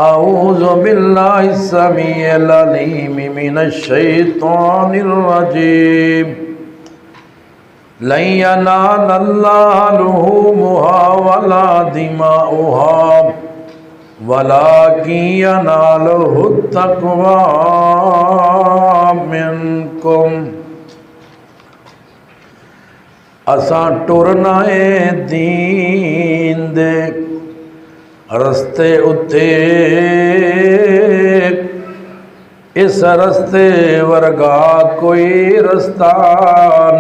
अऊज़ु बिल्लाहि समीइल अलीम मिनश शैतानिर रजीम। लन यनालल्लाह लुहूमुहा वला दिमाउहा वलाकिन यनालुहु तक़वा मिनकुम। असां टुरना है दीन दे रस्ते उत्ते, इस रस्ते वर्गा कोई रस्ता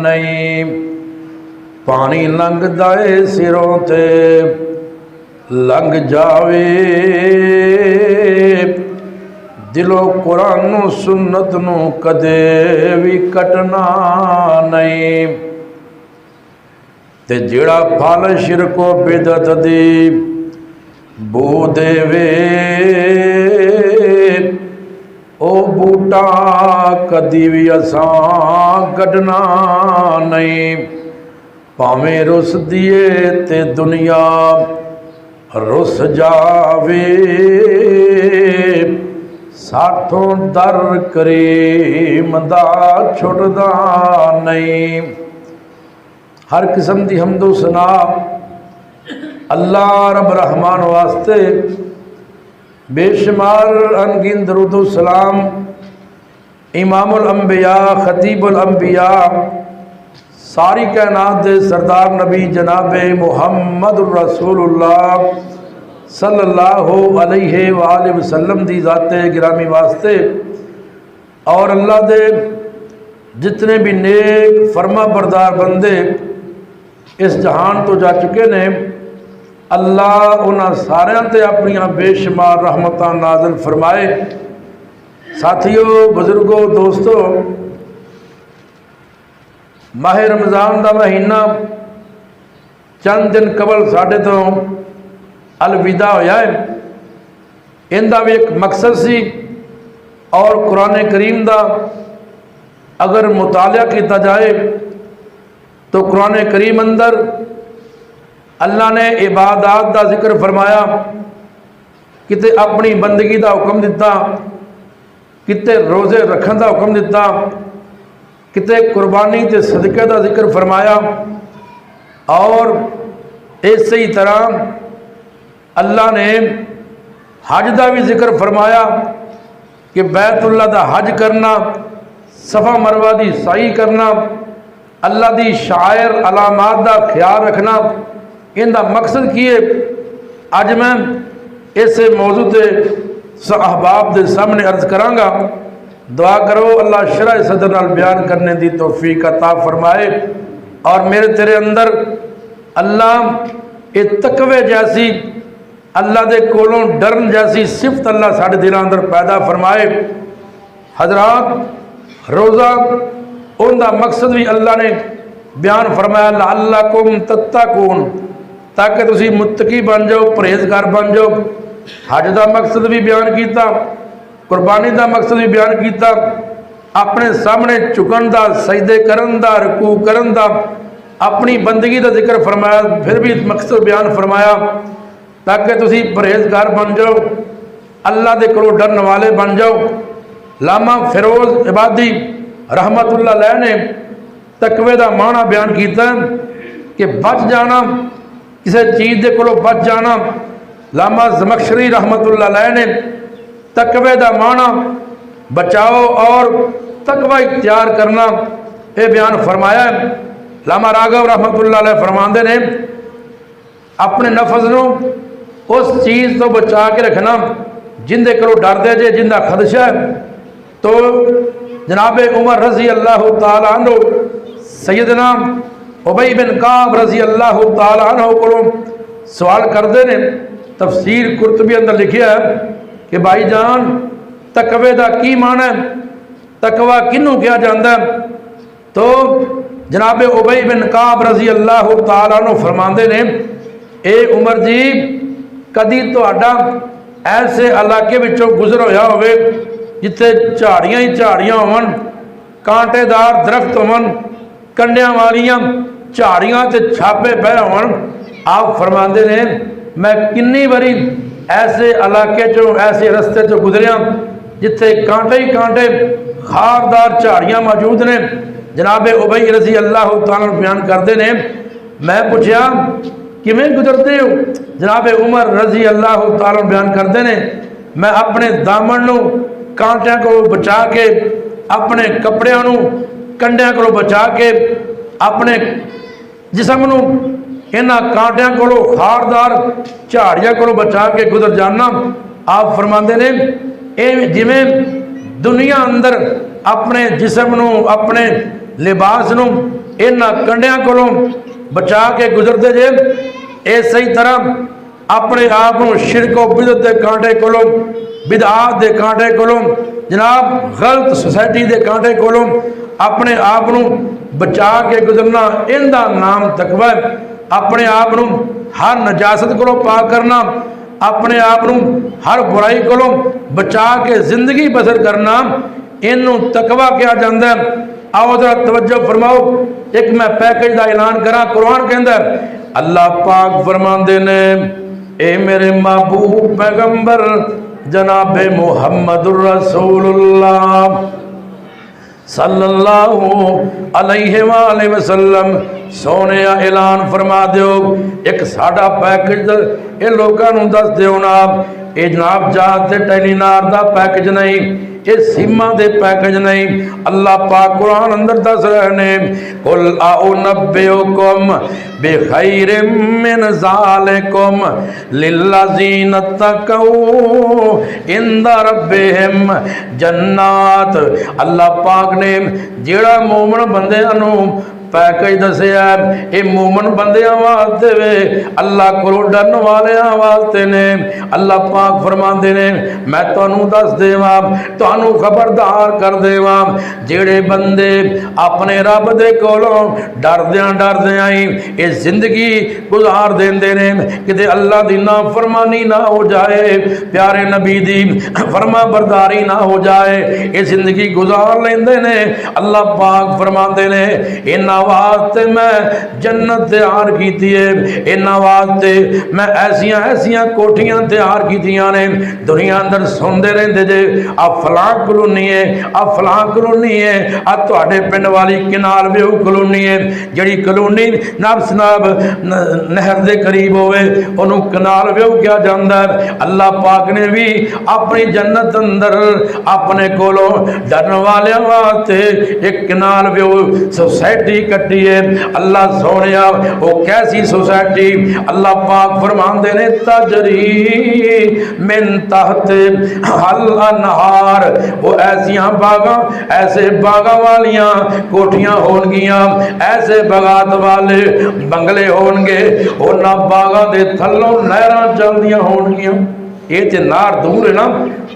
नहीं। पानी लंघदा है सिरों ते लंघ जावे, दिलों कुरान सुन्नत नू कदे भी कटना नहीं। ते जिहड़ा फल शिरको बिदअत दी बू देवे, ओ बूटा कदी भी असां कटना नहीं। भावें रुस दिए ते दुनिया रुस जावे, साथों दर करीम दा छुटदा नहीं। हर किस्म की हमदो सना अल्लाह रब रहमान वास्ते, बेशुमार अनगिन दरूदो सलाम इमामुल अंबिया खतीबुल अंबिया सारी कायनात दे सरदार नबी जनाबे मुहम्मदुर रसूलुल्लाह सल्लल्लाहु अलैहि वालैहि वसल्लम दी ज़ाते गिरामी वास्ते, और अल्लाह दे जितने भी नेक फरमा बरदार बंदे इस जहान तो जा चुके ने, अल्लाह उन्होंने सारियां ते अपनियां बेशुमार रहमतां नाज़िल फरमाए। साथियों, बुजुर्गों, दोस्तों, माह रमज़ान का महीना चंद दिन कबल साढ़े तो अलविदा होया है। इनका भी एक मकसद सी, और कुरान करीम का अगर मुतालिया किया जाए तो कुरान करीम अंदर अल्लाह ने इबादत का जिक्र फरमाया, किते अपनी बंदगी का हुक्म दिता, किते रोज़े रखने का हुक्म दिता, किते कुर्बानी ते सदके का जिक्र फरमाया। और इस ही तरह अल्लाह ने हज का भी जिक्र फरमाया कि बैतुल्लाह का हज करना, सफ़ा मरवा की सही करना, अल्लाह की शायर अलामात का ख्याल रखना, इनका मकसद की है। अज मैं इस मौजू के अहबाब के सामने अर्ज कराँगा। दुआ करो अल्लाह शरह सदर नाल बयान करने की तौफीक अता फरमाए, और मेरे तेरे अंदर अल्लाह ये तकवे जैसी, अल्लाह के कोलों डरन जैसी सिफत अल्लाह साढ़े दिलों अंदर पैदा फरमाए। हजरात, रोज़ा उनका मकसद भी अल्लाह ने बयान फरमाया, लअल्लकुम तत्तकून, ताकि तुसी मुत्तकी बन जाओ, परहेजगार बन जाओ। हज का मकसद भी बयान किया, कुर्बानी का मकसद भी बयान किया, अपने सामने झुकन का, सजदे करन दा, रकू करन दा, अपनी बंदगी का जिक्र फरमाया, फिर भी मकसद बयान फरमाया ताकि तुसी परहेजगार बन जाओ, अल्लाह के कोलों डरन वाले बन जाओ। लामा फिरोज इबादी रहमतुल्लाह अलैह ने तकवे का माना बयान किया कि बच जाना, किसी चीज़ के कोलों बच जाना। लामा ज़मख़शरी रहमतुल्लाह अलैह ने तकवे का माना बचाओ और तकवा इख्तियार करना ये बयान फरमाया। लामा राघव रहमतुल्लाह अलैह फरमाते ने, अपने नफस नूं उस चीज़ तो बचा के रखना जिंदे कोलों डरदे जे, जिंदा खदशा है। तो जनाबे उमर रजी अल्लाह तआला अन्हु सैयदना उबई बिन काब रजी अल्लाह तआला अन्हु कोलों सवाल करते हैं। तफसीर कुरतुबी अंदर लिखा है कि भाई जान, तकवे का की माना है, तकवा किनू कहा जाता है? तो जनाबे उबई बिन काब रजी अल्लाह तआला अन्हु फरमाते ने, ए उमर जी, कदी तुहाडा ऐसे इलाके विचों गुजर होया होवे जिथे झाड़ियां ही झाड़ियां होवन, कांटेदार दरख्त होवन, कंडियां वालियां झाड़ियां ते छापे पै होवन। आप फरमाते ने, मैं किन्नी बारी ऐसे इलाके चो ऐसे रस्ते चो गुजरिया जिथे कांटे ही कांटे खारदार झाड़ियाँ मौजूद ने। जनाब उबई रजी अल्लाह तआला बयान करते हैं, मैं पूछा किमें गुजरते हो? जनाब उमर रजी अल्लाह तआला बयान करते हैं, मैं अपने दामन नू कांटियां को बचा के, अपने कपड़ियां नू कंडियां को बचा के, अपने जिसम नू इन्हां कांटियां को खारदार झाड़ियां को बचा के गुजर जाना। आप फरमाते ने जिमें दुनिया अंदर अपने जिसम नू अपने लिबास नू इन्हां कंडियां को बचा के गुजरते जे, इस सही तरह अपने आप को शिरक बिदअत के कांटे को, बिदआत के कांटे को, जनाब गलत सोसाइटी के कांटे को अपने आप को बचा के गुजरना, इनका नाम तकवा है। अपने आप को हर नजासत को पाक करना, अपने आप को हर बुराई को बचा के जिंदगी बसर करना, इनू तकवा कहा जाता है। आओ जरा तवज्जो फरमाओ, एक मैं पैकेज का ऐलान करा। कुरान कहता है, अल्लाह पाक फरमाते ने, ए मेरे महबूब पैगंबर जनाब मुहम्मदुर रसूलुल्लाह सल्लल्लाहु अलैहि वसल्लम सोने ऐलान फरमा दो, एक साडा पैकेज ये लोगों को दस दो ना, ये जनाब जाते टेलीनार का पैकेज नहीं, ये सीमा दे पैकेज नहीं। अल्लाह पाक कुरान अंदर दस रहे ने, कुल आउनब्बिउकुम बिखैरिम मिन ज़ालिकुम लिल्लज़ीना तक़ौ इंदा रब्बिहिम जन्नात। अल्लाह पाक ने जेड़ा मोमिन बंदियां नू पैकेज दसिया, ये मोमन बंदियां वास्ते वे, अल्लाह को डरन वाले वास्ते ने। अल्लाह पाक फरमाते ने, मैं तुहानू दस देवा, तुहानू खबरदार कर देवा, जेड़े बंदे अपने रब दे कोलों डरद्या ही ये जिंदगी गुजार देंदे ने, किते अल्लाह दी नाफरमानी ना हो जाए, प्यारे नबी दी फरमा बरदारी ना हो जाए, ये जिंदगी गुजार लेंदे ने। अल्लाह पाक फरमाते ने, इन्हां वास्ते मैं जन्नत तैयार की है, इन्हां वास्ते मैं ऐसिया ऐसिया कोठियां तैयार कीतियां ने। दुनिया अंदर सुनते रहते जे, आ फलां कलोनी है, आ फलां कलोनी है, आ तुहाडे पिंड वाली किनाल व्यू कलोनी है, जिहड़ी कलोनी नाब नहर के करीब होवे उन्होंने कनाल व्यू कहा जाता है। अल्लाह पाक ने भी अपनी जन्नत अंदर अपने कोलों डरन वाले वास्ते एक कनाल व्यू सोसाइटी कट्टी है। अल्लाह सोने वो कैसी सोसाइटी? अल्लाह पाक फरमाते ने, तजरी मिन तहत हल अनहार, वो ऐसिया बागा, ऐसे बागा वालियां कोठियां होनगियां, ऐसे बगात वाले बंगले होनगे, उन्हां बागा दे थल्लों नहरां चलदियां होनगियां। ये तो नार दूर है ना,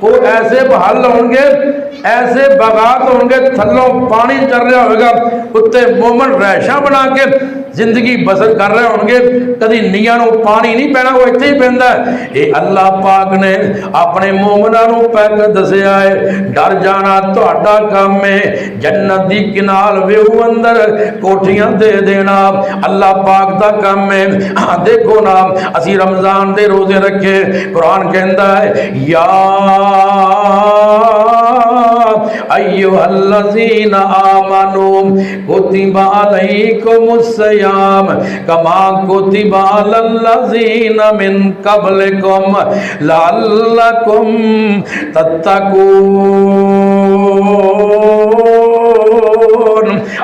वो ऐसे बहल होंगे, ऐसे बगात होंगे, थल्लों पानी चल रहा होगा, उत्ते मोमन रैशा बना के जिंदगी बसर कर रहे होंगे, कभी नीया नू पानी नहीं पैना, वो इत्थे ही पैंदा है। ये अल्लाह पाक ने अपने मोमना नू पैक दसिया है, डर जाना तुहाडा काम है, जन्नत दी किनाल व्यू अंदर कोठियां दे देना अल्लाह पाक दा काम है। देखो ना, असी रमजान दे रोजे रखे, कुरान कहता है, या अय्युहल्लज़ीना आमनू कुतिबा अलैकुमुस्सियाम कमा कुतिबा अलल्लज़ीना मिन क़ब्लिकुम लअल्लकुम तत्तकून।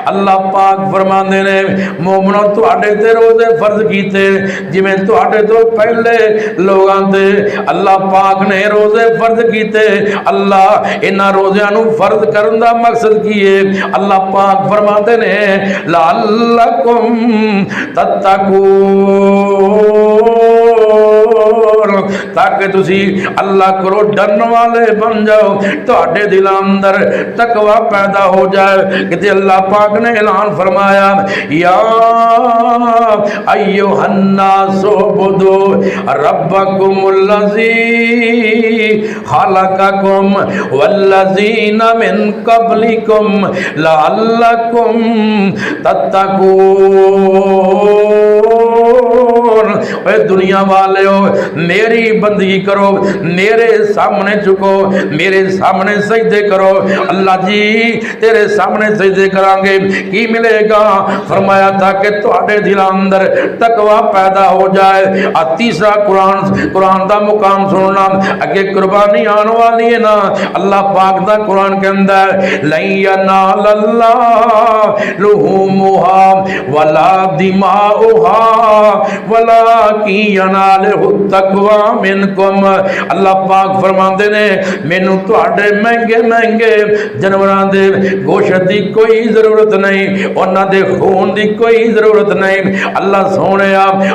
अल्लाह पाक फरमाते ने, मोमनो तुहाडे ते रोजे फर्ज कीते जिवें तुहाडे तो पहले लोगां ते अल्लाह पाक ने रोजे फर्ज कीते। अल्लाह इन्हां रोज़ियां नू फर्ज करन दा मकसद की है? अल्लाह पाक फरमाते ने, लअल्लकुम तत्तकून, ताकि तुसी अल्लाह को डरन वाले बन जाओ, तुहाडे दिल अंदर तकवा पैदा हो जाए। कि अल्लाह पाक ने ऐलान फरमाया, या अय्युहन्नासु उबुदू रब्बकुमुल्लज़ी खलक़कुम वल्लज़ीना मिन क़ब्लिकुम लअल्लकुम तत्तकून। ओए दुनिया वाले हो, मेरी बंदगी करो, मेरे सामने झुको, मेरे सामने सजदे करो। अल्लाह जी तेरे सामने सजदे करांगे, की मिलेगा? फरमाया था कि तुहाडे दिल अंदर तकवा पैदा हो जाए। तीसरा कुरान का मुकाम सुनना, अगे कुर्बानी आने वाली है ना। अल्लाह पाक दा कुरान के अंदर लन यनालल्लाह लुहुमुहा वला दिमाउहा वलाकिन यनालहु तकवा मिनकुम। अल्लाह पाक फरमाते ने मैनू तुहाडे महंगे महंगे जानवरां दे गोश्त की कोई जरूरत नहीं, उन्हां दे खून की कोई जरूरत नहीं। अल्लाह सोने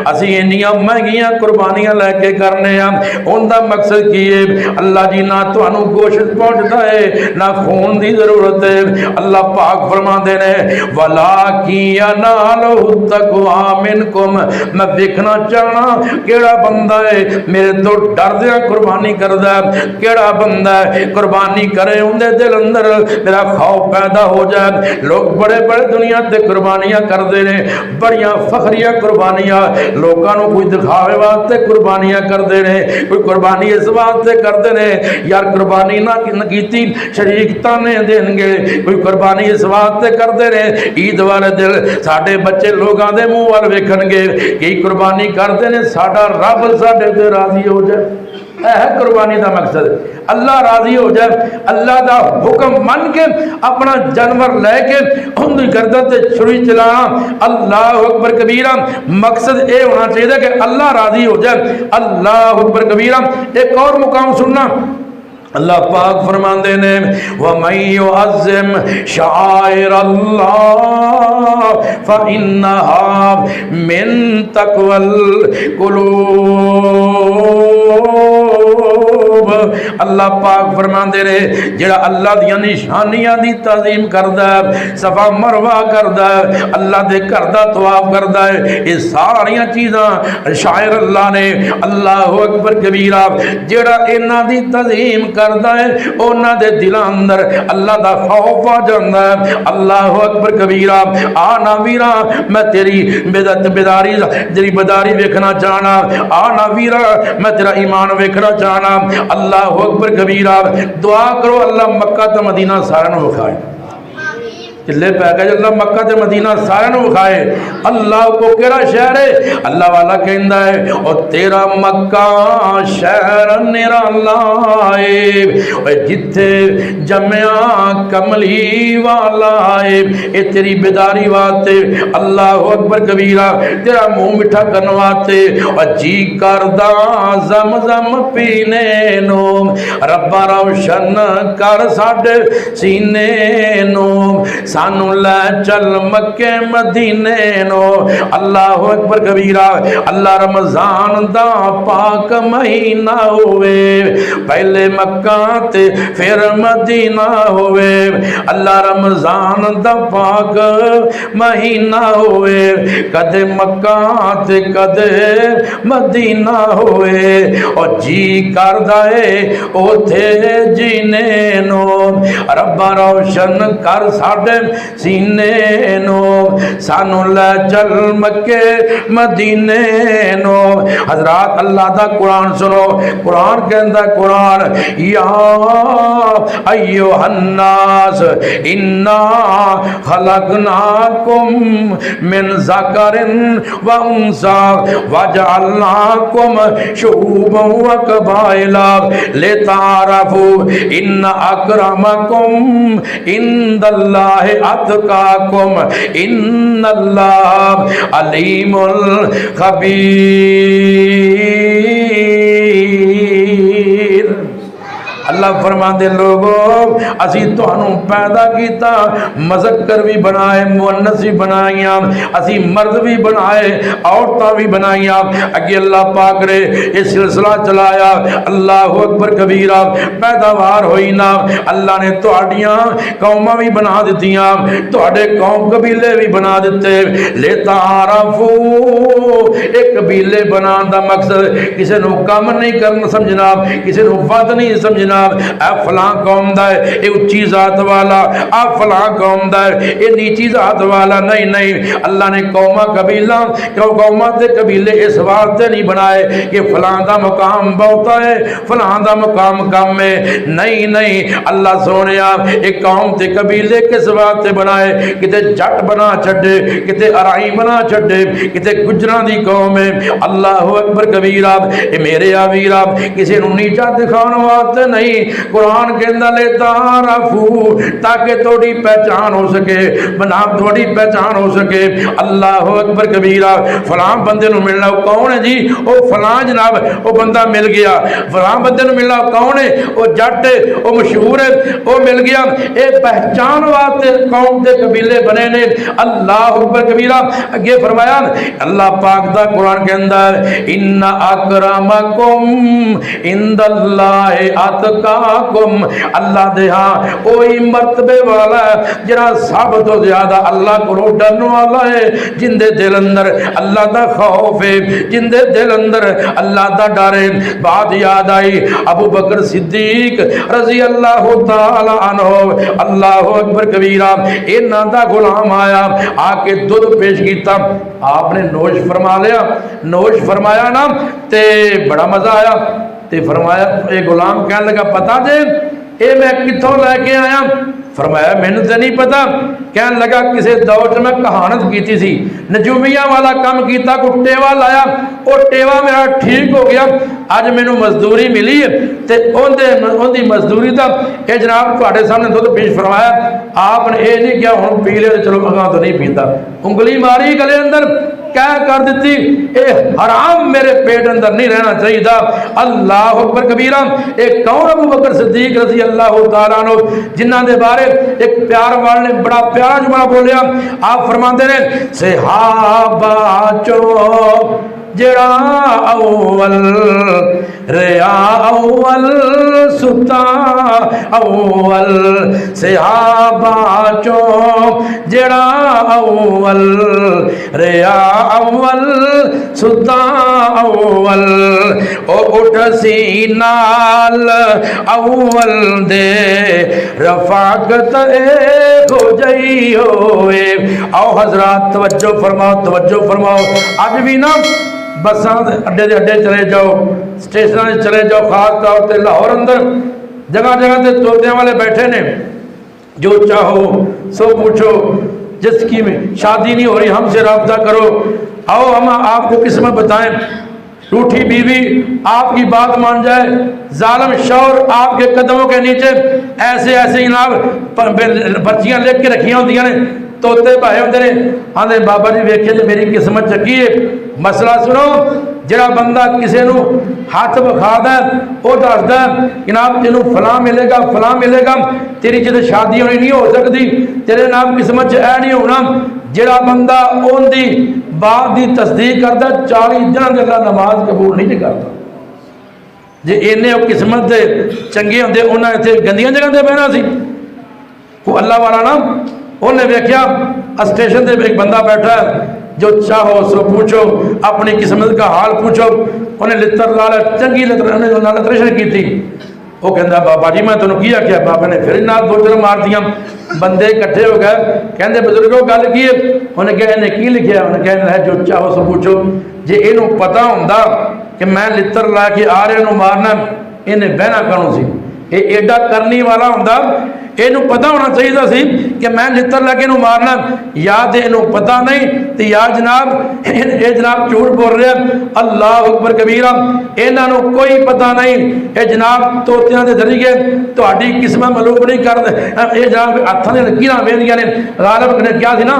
असी इन्नियां महंगियां कुर्बानियां लैके करने उनका मकसद की है? अल्लाह जी ना तुहानू गोश्त पहुंचता है ना खून की जरूरत है। अल्लाह पाक फरमाते ने वलाकिन यनालहु तकवा मिनकुम। मैं देखना चाहना केड़ा बंदा है मेरे तो डरदियां कुर्बानी करदा है, केड़ा बंदा है कुर्बानी करे उनके दिल अंदर मेरा खौफ पैदा हो जाए। लोग बड़े बड़े दुनिया से कुर्बानियां करते हैं, बड़िया फखरिया कुर्बानियां, लोगों को कोई दिखावे वास्ते कुर्बानियां करते हैं, कोई कुर्बानी इस वास्ते करते हैं यार कुर्बानी ना की शरीक ताने देंगे, कोई कुर्बानी इस वास्ते करते हैं ईद वाले दिन साडे बच्चे लोगों के मुंह वाल वेखणगे कि कुर्बानी करते हैं साडा रब साडे ते राजी हो जाए। है कुर्बानी का मकसद अल्लाह राजी हो जाए, अल्लाह का हुक्म मन के अपना जानवर लैके उनकी गर्दन से छुरी चलाना। अल्लाह अकबर कबीरा मकसद ये होना चाहिए कि अल्लाह राजी हो जाए। अल्लाह अकबर कबीरा। एक और मुकाम सुनना, अल्लाह पाक फरमाते ने वमन युअज़्ज़िम शाइर अल्लाह फइन्नहा मिन तक़वल कुलूब। अल्लाह पाक फरमाते ने जेड़ा अल्लाह दियां निशानियां दी ताज़ीम करदा है, सफा मरवा करदा है, अल्लाह दे घर दा तवाफ करदा है, ये सारियां चीज़ां शाइर अल्लाह ने। अल्लाह अकबर कबीरा। जेड़ा इन्हां दी ताज़ीम करदा है उन्हां दे दिलां अंदर अल्लाह दा खौफ आ जांदा है। अल्लाह अकबर कबीरा। आ ना वीरा मैं तेरी बेदारी तेरी बेदारी वेखना चाहना, आ ना वीरा मैं तेरा ईमान वेखना चाहना। अल्लाह अकबर कबीरा। दुआ करो अल्लाह मक्का ते मदीना सारियां नूं विखाए, चिल्ले पै गए अल्लाह मक्का ते मदीना सारियां नूं विखाए। अल्लाह को केड़ा शहर है? अल्लाह वाला कहंदा है और तेरा मक्का शहर निराला है जिथे जमया कमली वाला है। ये तेरी बेदारी वास्ते अल्लाह अकबर कबीरा, तेरा मुंह मिठा करने वास्ते और जी करदा जम जम पीने नो। रब्बा रोशन कर साडे सीने नो, सानू लै चल मक्के मदीने नो। अल्लाह अकबर कबीरा। अल्लाह रमजान दा पाक महीना होवे, पहले मक्का ते फिर मदीना होवे। अल्लाह रमजान दा पाक महीना होवे, कदे मक्का ते कदे मदीना होवे और जी करदा है ओथे जीने नो। रब्बा रोशन कर साडे सीने नो, सानू लै चल मक्के मदीने नो। हजरात अल्लाह दा कुरान सुनो, कुरान कहंदा कुरान या अय्युहन्नास इन्ना खलकनाकुम मिन ज़करिन व उन्सा वजअलनाकुम शुऊबन व कबाइला लितारफू इन्न अक्रमकुम इंदल्लाहि अत्काकुम इन्नल्लाह अलीमुल खबीर। अल्लाह फरमाते लोगों असी तुहानू पैदा किया, मज़क्कर भी बनाए मुअन्नस भी बनाइया, असी मर्द भी बनाए औरतां भी बनाइया। अगे अल्लाह पाक ने ये सिलसिला चलाया। अल्लाह अकबर कबीरा। पैदावार हुई ना, अल्लाह ने तुहाडियां कौमां भी बना दित्तियां, तुहाडे कौम कबीले भी बना दिते। ले तारफू एक कबीले बनाने का मकसद किसी नू कम नहीं करना समझना, किसी नू वध नहीं समझना, जनाब ए फलां कौम दा है, ये उच्ची जात वाला, आ फलां कौम दा है, ये नीची जात वाला। नहीं नहीं, अल्लाह ने कौमा कबीला कौमा ते कबीले इस वास्ते नहीं बनाए कि फलां दा मुकाम बहुत है, फलां दा मुकाम कम है। नहीं नहीं, अल्लाह सोने एक कौम ते कबीले किस वास्ते बनाए, किते जट बना छड़े, किते अराई बना छड़े, किते गुजरां दी कौम है। अल्लाह अकबर कबीरा, ये मेरे आवीरा किसी नूं नीचा दिखाने वास्ते नहीं। कुरान कहंदा ले तारफू, ताकि थोड़ी पहचान हो सके, बना थोड़ी पहचान हो सके। अल्लाह अकबर कबीरा, फलां बंदे नूं मिलना कौन है जी, वो फलां जनाब वो बंदा मिल गया, फलां बंदे नूं मिलना कौन है, वो जट है, वो मशहूर है, वो मिल गया। ये पहचान वास्ते कौम के कबीले बने ने। अल्लाह अकबर कबीरा अगे फरमाया, अल्लाह पाक दा कुरान के अंदर, इन्ना अकरमकुम इंदल्लाहि अतकाकुम, अल्लाह दे हां कोई मर्तबे वाला जरा सब तो ज्यादा अल्लाह को डरने वाला है, जिंदे दिल अंदर अल्लाह दा खौफ है, जिंदे दिल अंदर अल्लाह दा डर है। बात याद आई अबू बकर सिद्दीक रजी अल्लाह तआला अन्हु, अल्लाह अकबर कबीरा, इन्हां दा गुलाम आया, आके दूध पेश किया, आपने नोश फरमा लिया। नोश फरमाया ना ते बड़ा मजा आया, ते फरमाया ये गुलाम कहने लगा, पता जे ये मैं कितों लैके आया? फरमाया मैनू तो नहीं पता। कहने लगा किसी दौर च मैं कहानत की सी, नजूमिया वाला काम किया, को टेवा लाया, वो टेवा मेरा ठीक हो गया, अज मैनू मजदूरी मिली है, तो उनकी मजदूरी का ये जनाब थोड़े सामने दुध पेश फरमाया। आपने ये नहीं किया हूँ पी लिया चलो अगा तो नहीं पीता, उंगली मारी गले अंदर, क्या कर दी, ये हराम मेरे पेट अंदर नहीं रहना चाहिए। अल्लाह अकबर कबीरा, एक कौन अबू बकर सिद्दीक रज़ी अल्लाह तआला अन्हु, जिन्हां दे बारे एक प्यार वाले ने बड़ा प्यारा जुमला बोलिया। आप फरमाते ने, सहाबा चो जड़ा अव्वल रिया अव्वल सुता अव्वल, सहाबा चो जड़ा अव्वल रिया अव्वल सुता अव्वल, ओ उठ सी नाल अव्वल दे रफाकत हो जाई होए। आओ हजरात तवज्जो फरमाओ, तवज्जो फरमाओ। अज भी ना बसा अड्डे के अड्डे चले जाओ, स्टेशन से चले जाओ, खास तौर पर लाहौर अंदर जगह जगह से तोतियां वाले बैठे ने, जो चाहो सो पूछो, जिसकी शादी नहीं हो रही हमसे रब्ता करो, आओ हम आपको किस्मत बताएं। रूठी बीवी आपकी बात मान जाए, जालिम शौहर आपके कदमों के नीचे ऐसे ऐसे जनाब पर्चियां लिख के रखियां होंदियां ने, तोते पाए होंगे ने, आंदे बाबा जी वेखे जो मेरी किस्मत चकी है। मसला सुनो, जरा बंदा किसी को हाथ विखादा वो दसदा जनाब तेनों फलां मिलेगा, फलां मिलेगा, तेरी जो शादी होनी नहीं हो सकती, तेरे नाम किस्मत ऐ नहीं होना। जरा बंदा उनकी बात की तस्दीक करता 40 दिन के अल्लाह नमाज कबूल नहीं करता। जे इन्ने किस्मत के चंगे होंगे उन्हें इतने गंदियां जगह से बहना सी। वो अल्लाह वाला ना, उन्हें वेख्या स्टेशन पर एक बंदा बैठा है, जो चाहो सो पूछो, अपनी किस्मत का हाल पूछो। उन्हें लित्र ला लिया, चंगी लित्र की थी। वो कहता बाबा जी मैं तुम्हें की आख्या? बाबा ने फिर ना दो चार मार दिया। बंदे इकट्ठे हो गए, कहते बजुर्गों गल की है? उन्हें कहा इन्हें की लिखा? उन्हें कहना है जो चाहो सो पूछो। जे इनू पता होंदा कि मैं लित्र ला के आ रहा मारना, इन्हें बहना कौन सी? ये एडा करनी वाला होंदा, इनू पता होना चाहिए सी कि मैं लित्र लगे इनू मारना, या तो इनू पता नहीं तो या जनाब ये जनाब झूठ बोल रहे हैं। अल्लाह अकबर कबीरा, इन्हों कोई पता नहीं, ये जनाब तोतियां के जरिए थोड़ी किस्मत मलूक नहीं कर, ये जनाब हाथों की लकीर वेंदियां ने। गालिब ने क्या थी ना,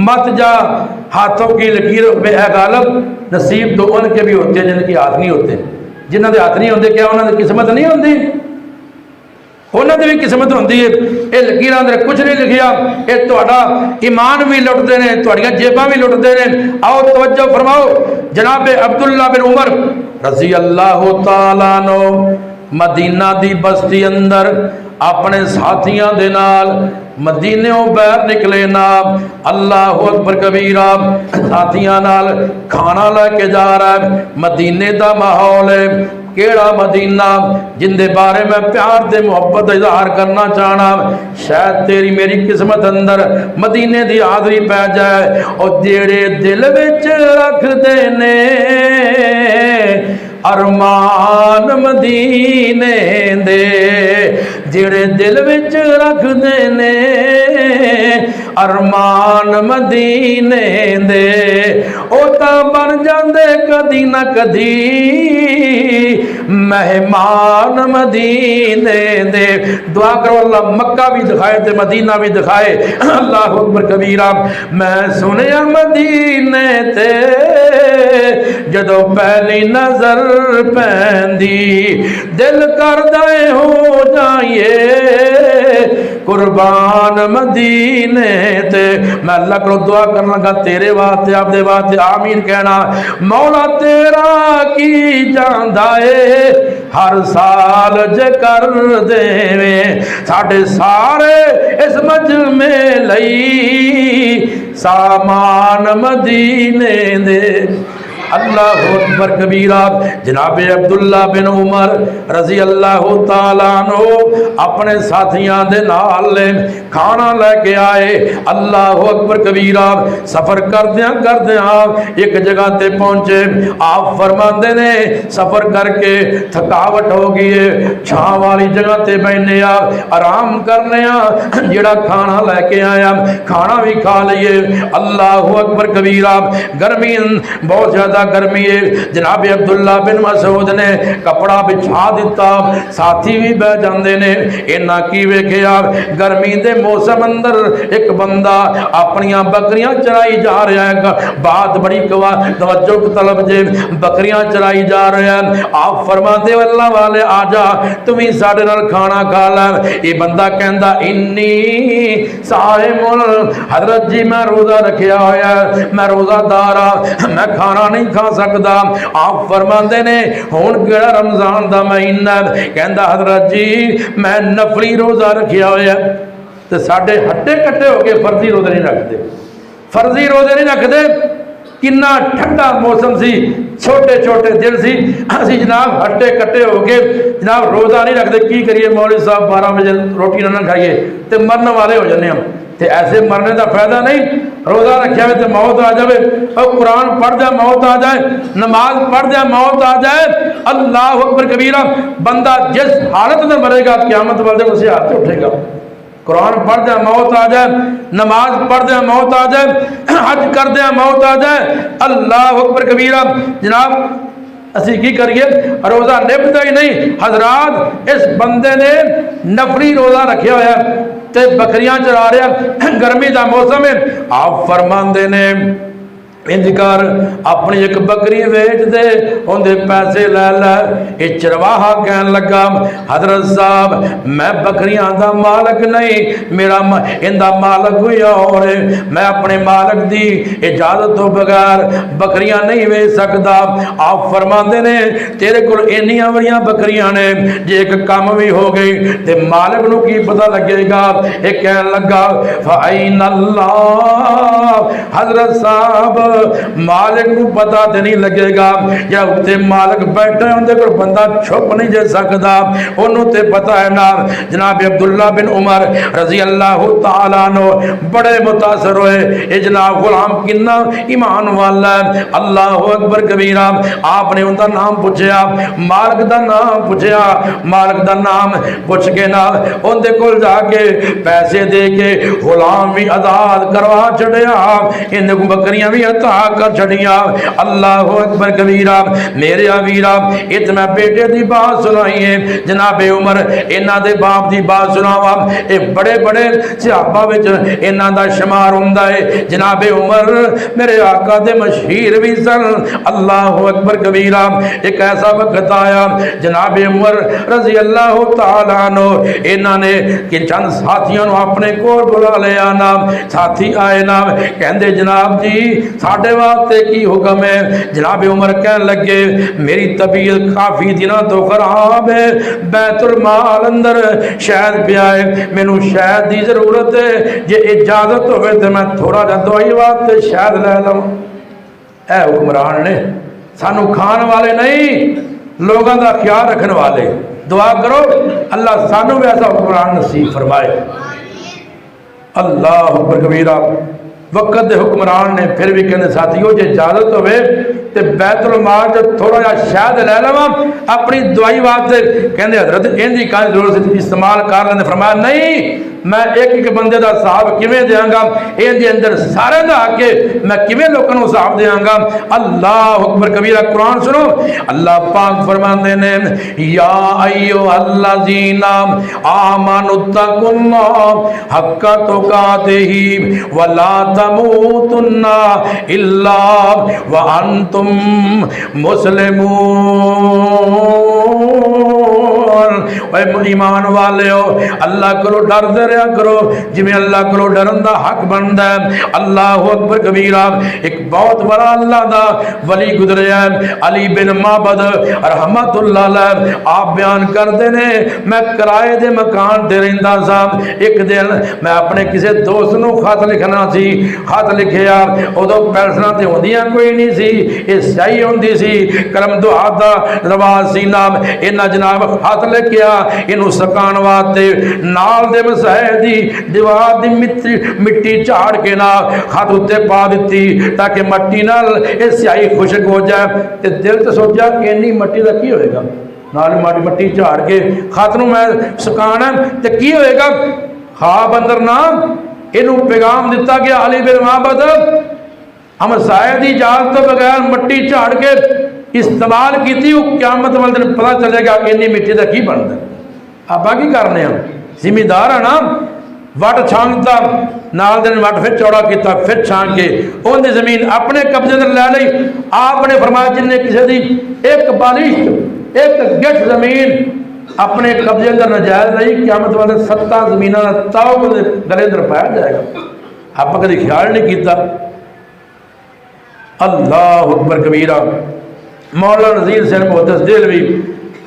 मत जा हाथों की लकीर गालिब, नसीब तो उनके भी होते हैं जिनके हाथ नहीं होते। जिन्होंने हाथ नहीं होते क्या उन्होंने किस्मत नहीं होती? उन्होंने भी किस्मत होती है। ये लकीर अंदर कुछ नहीं लिखिया, ये थोड़ा ईमान भी लुटते हैं, थोड़ियां जेबां भी लुटते हैं। आओ तवज्जो फरमाओ, जनाब अब्दुल्ला बिन उमर रज़ी अल्लाह तआला अन्हु मदीना दी बस्ती अंदर अपने साथियों के नाल मदीने बाहर निकले ना। अल्लाह अकबर कबीरा, साथियों नाल खाना लेके जा रहा है, मदीने का माहौल है, केड़ा मदीना जिंदे बारे मैं प्यार ते मुहब्बत इजहार करना चाहना। शायद तेरी मेरी किस्मत अंदर मदीने दी हाज़री पै जाए। और जेड़े दिल विच रखदे ने अरमान मदीने दे, जेड़े दिल विच रखदे ने अरमान मदीने दे, ओ तां बन जांदे कदी ना कदी मेहमान मदीने दे। दुआ करो अल्लाह मक्का भी दिखाए ते मदीना भी दिखाए। अल्लाह अकबर कबीरा। मैं सुनिया मदीने ते जदों पहली नजर पैंदी दिल करदा हो जाइए कुर्बान मदीने ते। मैं अल्लाह को दुआ करना लगा तेरे वास्ते आपदे वास्ते आमीन कहना। मौला तेरा की जांदा है हर साल जे कर देवे साडे सारे इस मजमे लई सामान मदीने दे। अल्लाह अकबर कबीरा। जनाब अब्दुल्ला बिन उमर रजी अल्लाह तआला अन्हु अपने साथियों के नाल खाना लेके आए। अल्लाह अकबर कबीरा। सफर करदियां एक जगह ते पहुंचे। आप फरमाते ने सफर करके थकावट हो गई है, छां वाली जगह ते बैठने आराम करने जेड़ा खाना लेके आया खाना भी खा लिए। अल्लाह अकबर कबीरा। गर्मी बहुत ज्यादा गर्मी है। जनाब अब्दुल्ला बिन मसूद ने कपड़ा बिछा दिता, साथी भी बह जाते ने। इन्ना की वेखिया गर्मी के मौसम अंदर एक बंदा अपनियां बकरियां चराई जा रहा है। बात बड़ी तवज्जो तलब जे बकरियां चराई जा रहा है। आप फरमाते अल्लाह वाले आ जा तुम ही साडे नाल खाना खा लै। ये बंदा कहंदा इन्नी साहिमुल हजरत जी मैं रोजा रखिया होया, मैं रोजादार हाँ, मैं खाना नहीं खा सकता। आप फरमाते ने हुण केड़ा रमजान दा महीना कहंदा हजरत जी मैं नफली रोजा रखिया होया। ते साडे हट्टे कट्टे हो के फर्जी रोजे नहीं रखते, फर्जी रोजे नहीं रखते। किन्ना ठंडा मौसम सी, छोटे छोटे दिन सी, असी जनाब हट्टे कट्टे हो के जनाब रोजा नहीं रखते। की करिए मौलवी साहब 12 बजे रोटी ना खाइए तो मरने वाले हो जाने हम। तो ऐसे मरने का फायदा नहीं। रोजा रखा हो तो मौत आ जाए, और कुरान पढ़ जाए मौत आ जाए, नमाज पढ़ जाए मौत आ जाए। अल्लाह अकबर कबीरा। बंदा जिस हालत में मरेगा क़यामत वाले उसे हाथ उठेगा। कुरान पढ़ जाए मौत आ जाए, नमाज पढ़ जाए मौत आ जाए, हज कर दे मौत आ जाए। अल्लाह अकबर कबीरा। जनाब असी की करिए रोजा निभता ही नहीं। हजरात इस बंदे ने नफली रोजा रखा होया ते बकरियां चरा रहा, गर्मी का मौसम है। आप फरमाते ने इंज कर अपनी एक बकरी वेच दे उनके पैसे लै लै। ये चरवाहा कहन लगा हजरत साहब मैं बकरियां दा मालक नहीं, मेरा इनका मालक कोई और है। मैं अपने मालक की इजाजत तो बगैर बकरियां नहीं वेच सकता। आप फरमाते ने तेरे को इन्नियां बड़ियां बकरियां ने जे एक कम भी हो गई तो मालक नूं की पता लगेगा। ये कहन लगा फाइन अल्लाह हजरत साहब मालिक को पता तो नहीं लगेगा। या उत्ते मालिक बैठे उनके को बंदा छुप नहीं जा सकता, उन्होंने तो पता है ना। जनाब अब्दुल्ला बिन उमर रजी अल्लाह तआला अन्हु बड़े मुतासर हुए। ये जनाब गुलाम किन्ना ईमान वाला है। अल्लाह अकबर कबीरा। आपने उनका नाम पूछया, मालिक का नाम पूछया, मालिक का नाम पूछ के ना उनके कोल जाके पैसे दे के गुलाम भी आजाद करवा छड़िया, इन बकरियां भी कर छड़िया। अल्लाह अकबर कबीरा। मेरे वीरा इत मैं बेटे की बात सुनाई है। जनाबे उमर इन्हां दे बाप की बात सुनावा। ये बड़े बड़े सहाबा विच इन्हां दा शुमार हुंदा है। जनाबे उमर मेरे आका दे मशहीर भी सन। अल्लाह अकबर कबीरा। एक ऐसा वक्त आया जनाबे उमर रजी अल्लाह तआला अन्हु इन्हां ने कि चंद साथियों अपने कोल बुला लिया। नाम साथी आए नाम कहंदे जनाब जी साढ़े वास्ते की हुक्म है। जनाब उमर कहन लगे मेरी तबीयत काफ़ी दिनों तो खराब है, बैतुल माल अंदर शहद पिया है, मैनू शहद की जरूरत है, जे इजाजत हो तो मैं थोड़ा जा दवाई वास्ते शहद लै लवां। ऐ हुक्मरान ने सानू खान वाले नहीं, लोगों का ख्याल रखने वाले। दुआ करो अल्लाह सानू भी ऐसा हुक्मरान नसीब फरमाए। अल्लाह अकबर कबीरा। वक्त के हुक्मरान ने फिर भी कहते साथियों जो इजाजत होवे तो बैतुल माल जो थोड़ा जहा शहद लै लवा अपनी दवाई वास्ते। कहते हजरत इनकी कान जरूरत इस्तेमाल कर लेंगे। फरमाया नहीं, मैं एक एक बंदे का हिसाब किवें देंगा, इहदे अंदर सारे का आके मैं किवें लोगों को हिसाब देंगा। अल्लाह अकबर कबीरा। कुरान सुनो, अल्लाह पाक फरमाते ने या अय्युहल्लज़ीना आमनुत्तकुल्लाह हक्का तुकातिही वला तमूतुन्ना इल्ला व अंतुम मुस्लिमून। ईमान वाले हो अल्लाह को डरते रहा करो जिमें अल्लाह को डरन का हक बनता है। अल्लाह अकबर कबीरा। एक बहुत बड़ा अल्लाह का वली गुजरे अली बिन माबद रहमतुल्लाह अलैह। आप बयान करते ने मैं किराए के मकान से रहिंदा सा। एक दिन मैं अपने किसी दोस्त को खत लिखना सी। खत लिखिया उदों पैंसलां ते होंदियां कोई नहीं सी, ये स्याही होंदी सी, कलम दुहात दा रवाज सी। नाम इन्ना जनाब खत लिखिया इनू सकान वास्ते नाल दे मसाए दी दीवार दी मिट्टी झाड़ के ना खत उत्ते पा दी ताकि मट्टी नाल ये स्याही खुशक हो जाए। ते दिल तो सोचा इन्नी मट्टी का की होएगा, नाल माड़ी मट्टी झाड़ के खत नूं मैं सकाना ते की होएगा। खाब अंदर ना इनू पैगाम दिता गया अली बिन माबद हम साए की इजाजत तो बगैर मट्टी झाड़ के इस्तेमाल की क्यामत वाले दिन पता चलेगा इन्नी मिट्टी का की बनता। आप की करने जिमीदार है ना, वट छांगता नाल दिन वट फिर चौड़ा किया फिर छांग के उनकी जमीन अपने कब्जे अंदर लै ली। आपने फरमाया जिन्हें किसी की एक बालिश एक गिठ जमीन अपने कब्जे अंदर नजायज नहीं क्यामत वाले 7 जमीन ताव गले अंदर पाया जाएगा। आप कभी ख्याल नहीं किया। अल्लाह अकबर कबीरा। मौला नज़ीर हुसैन मुहद्दिस देहलवी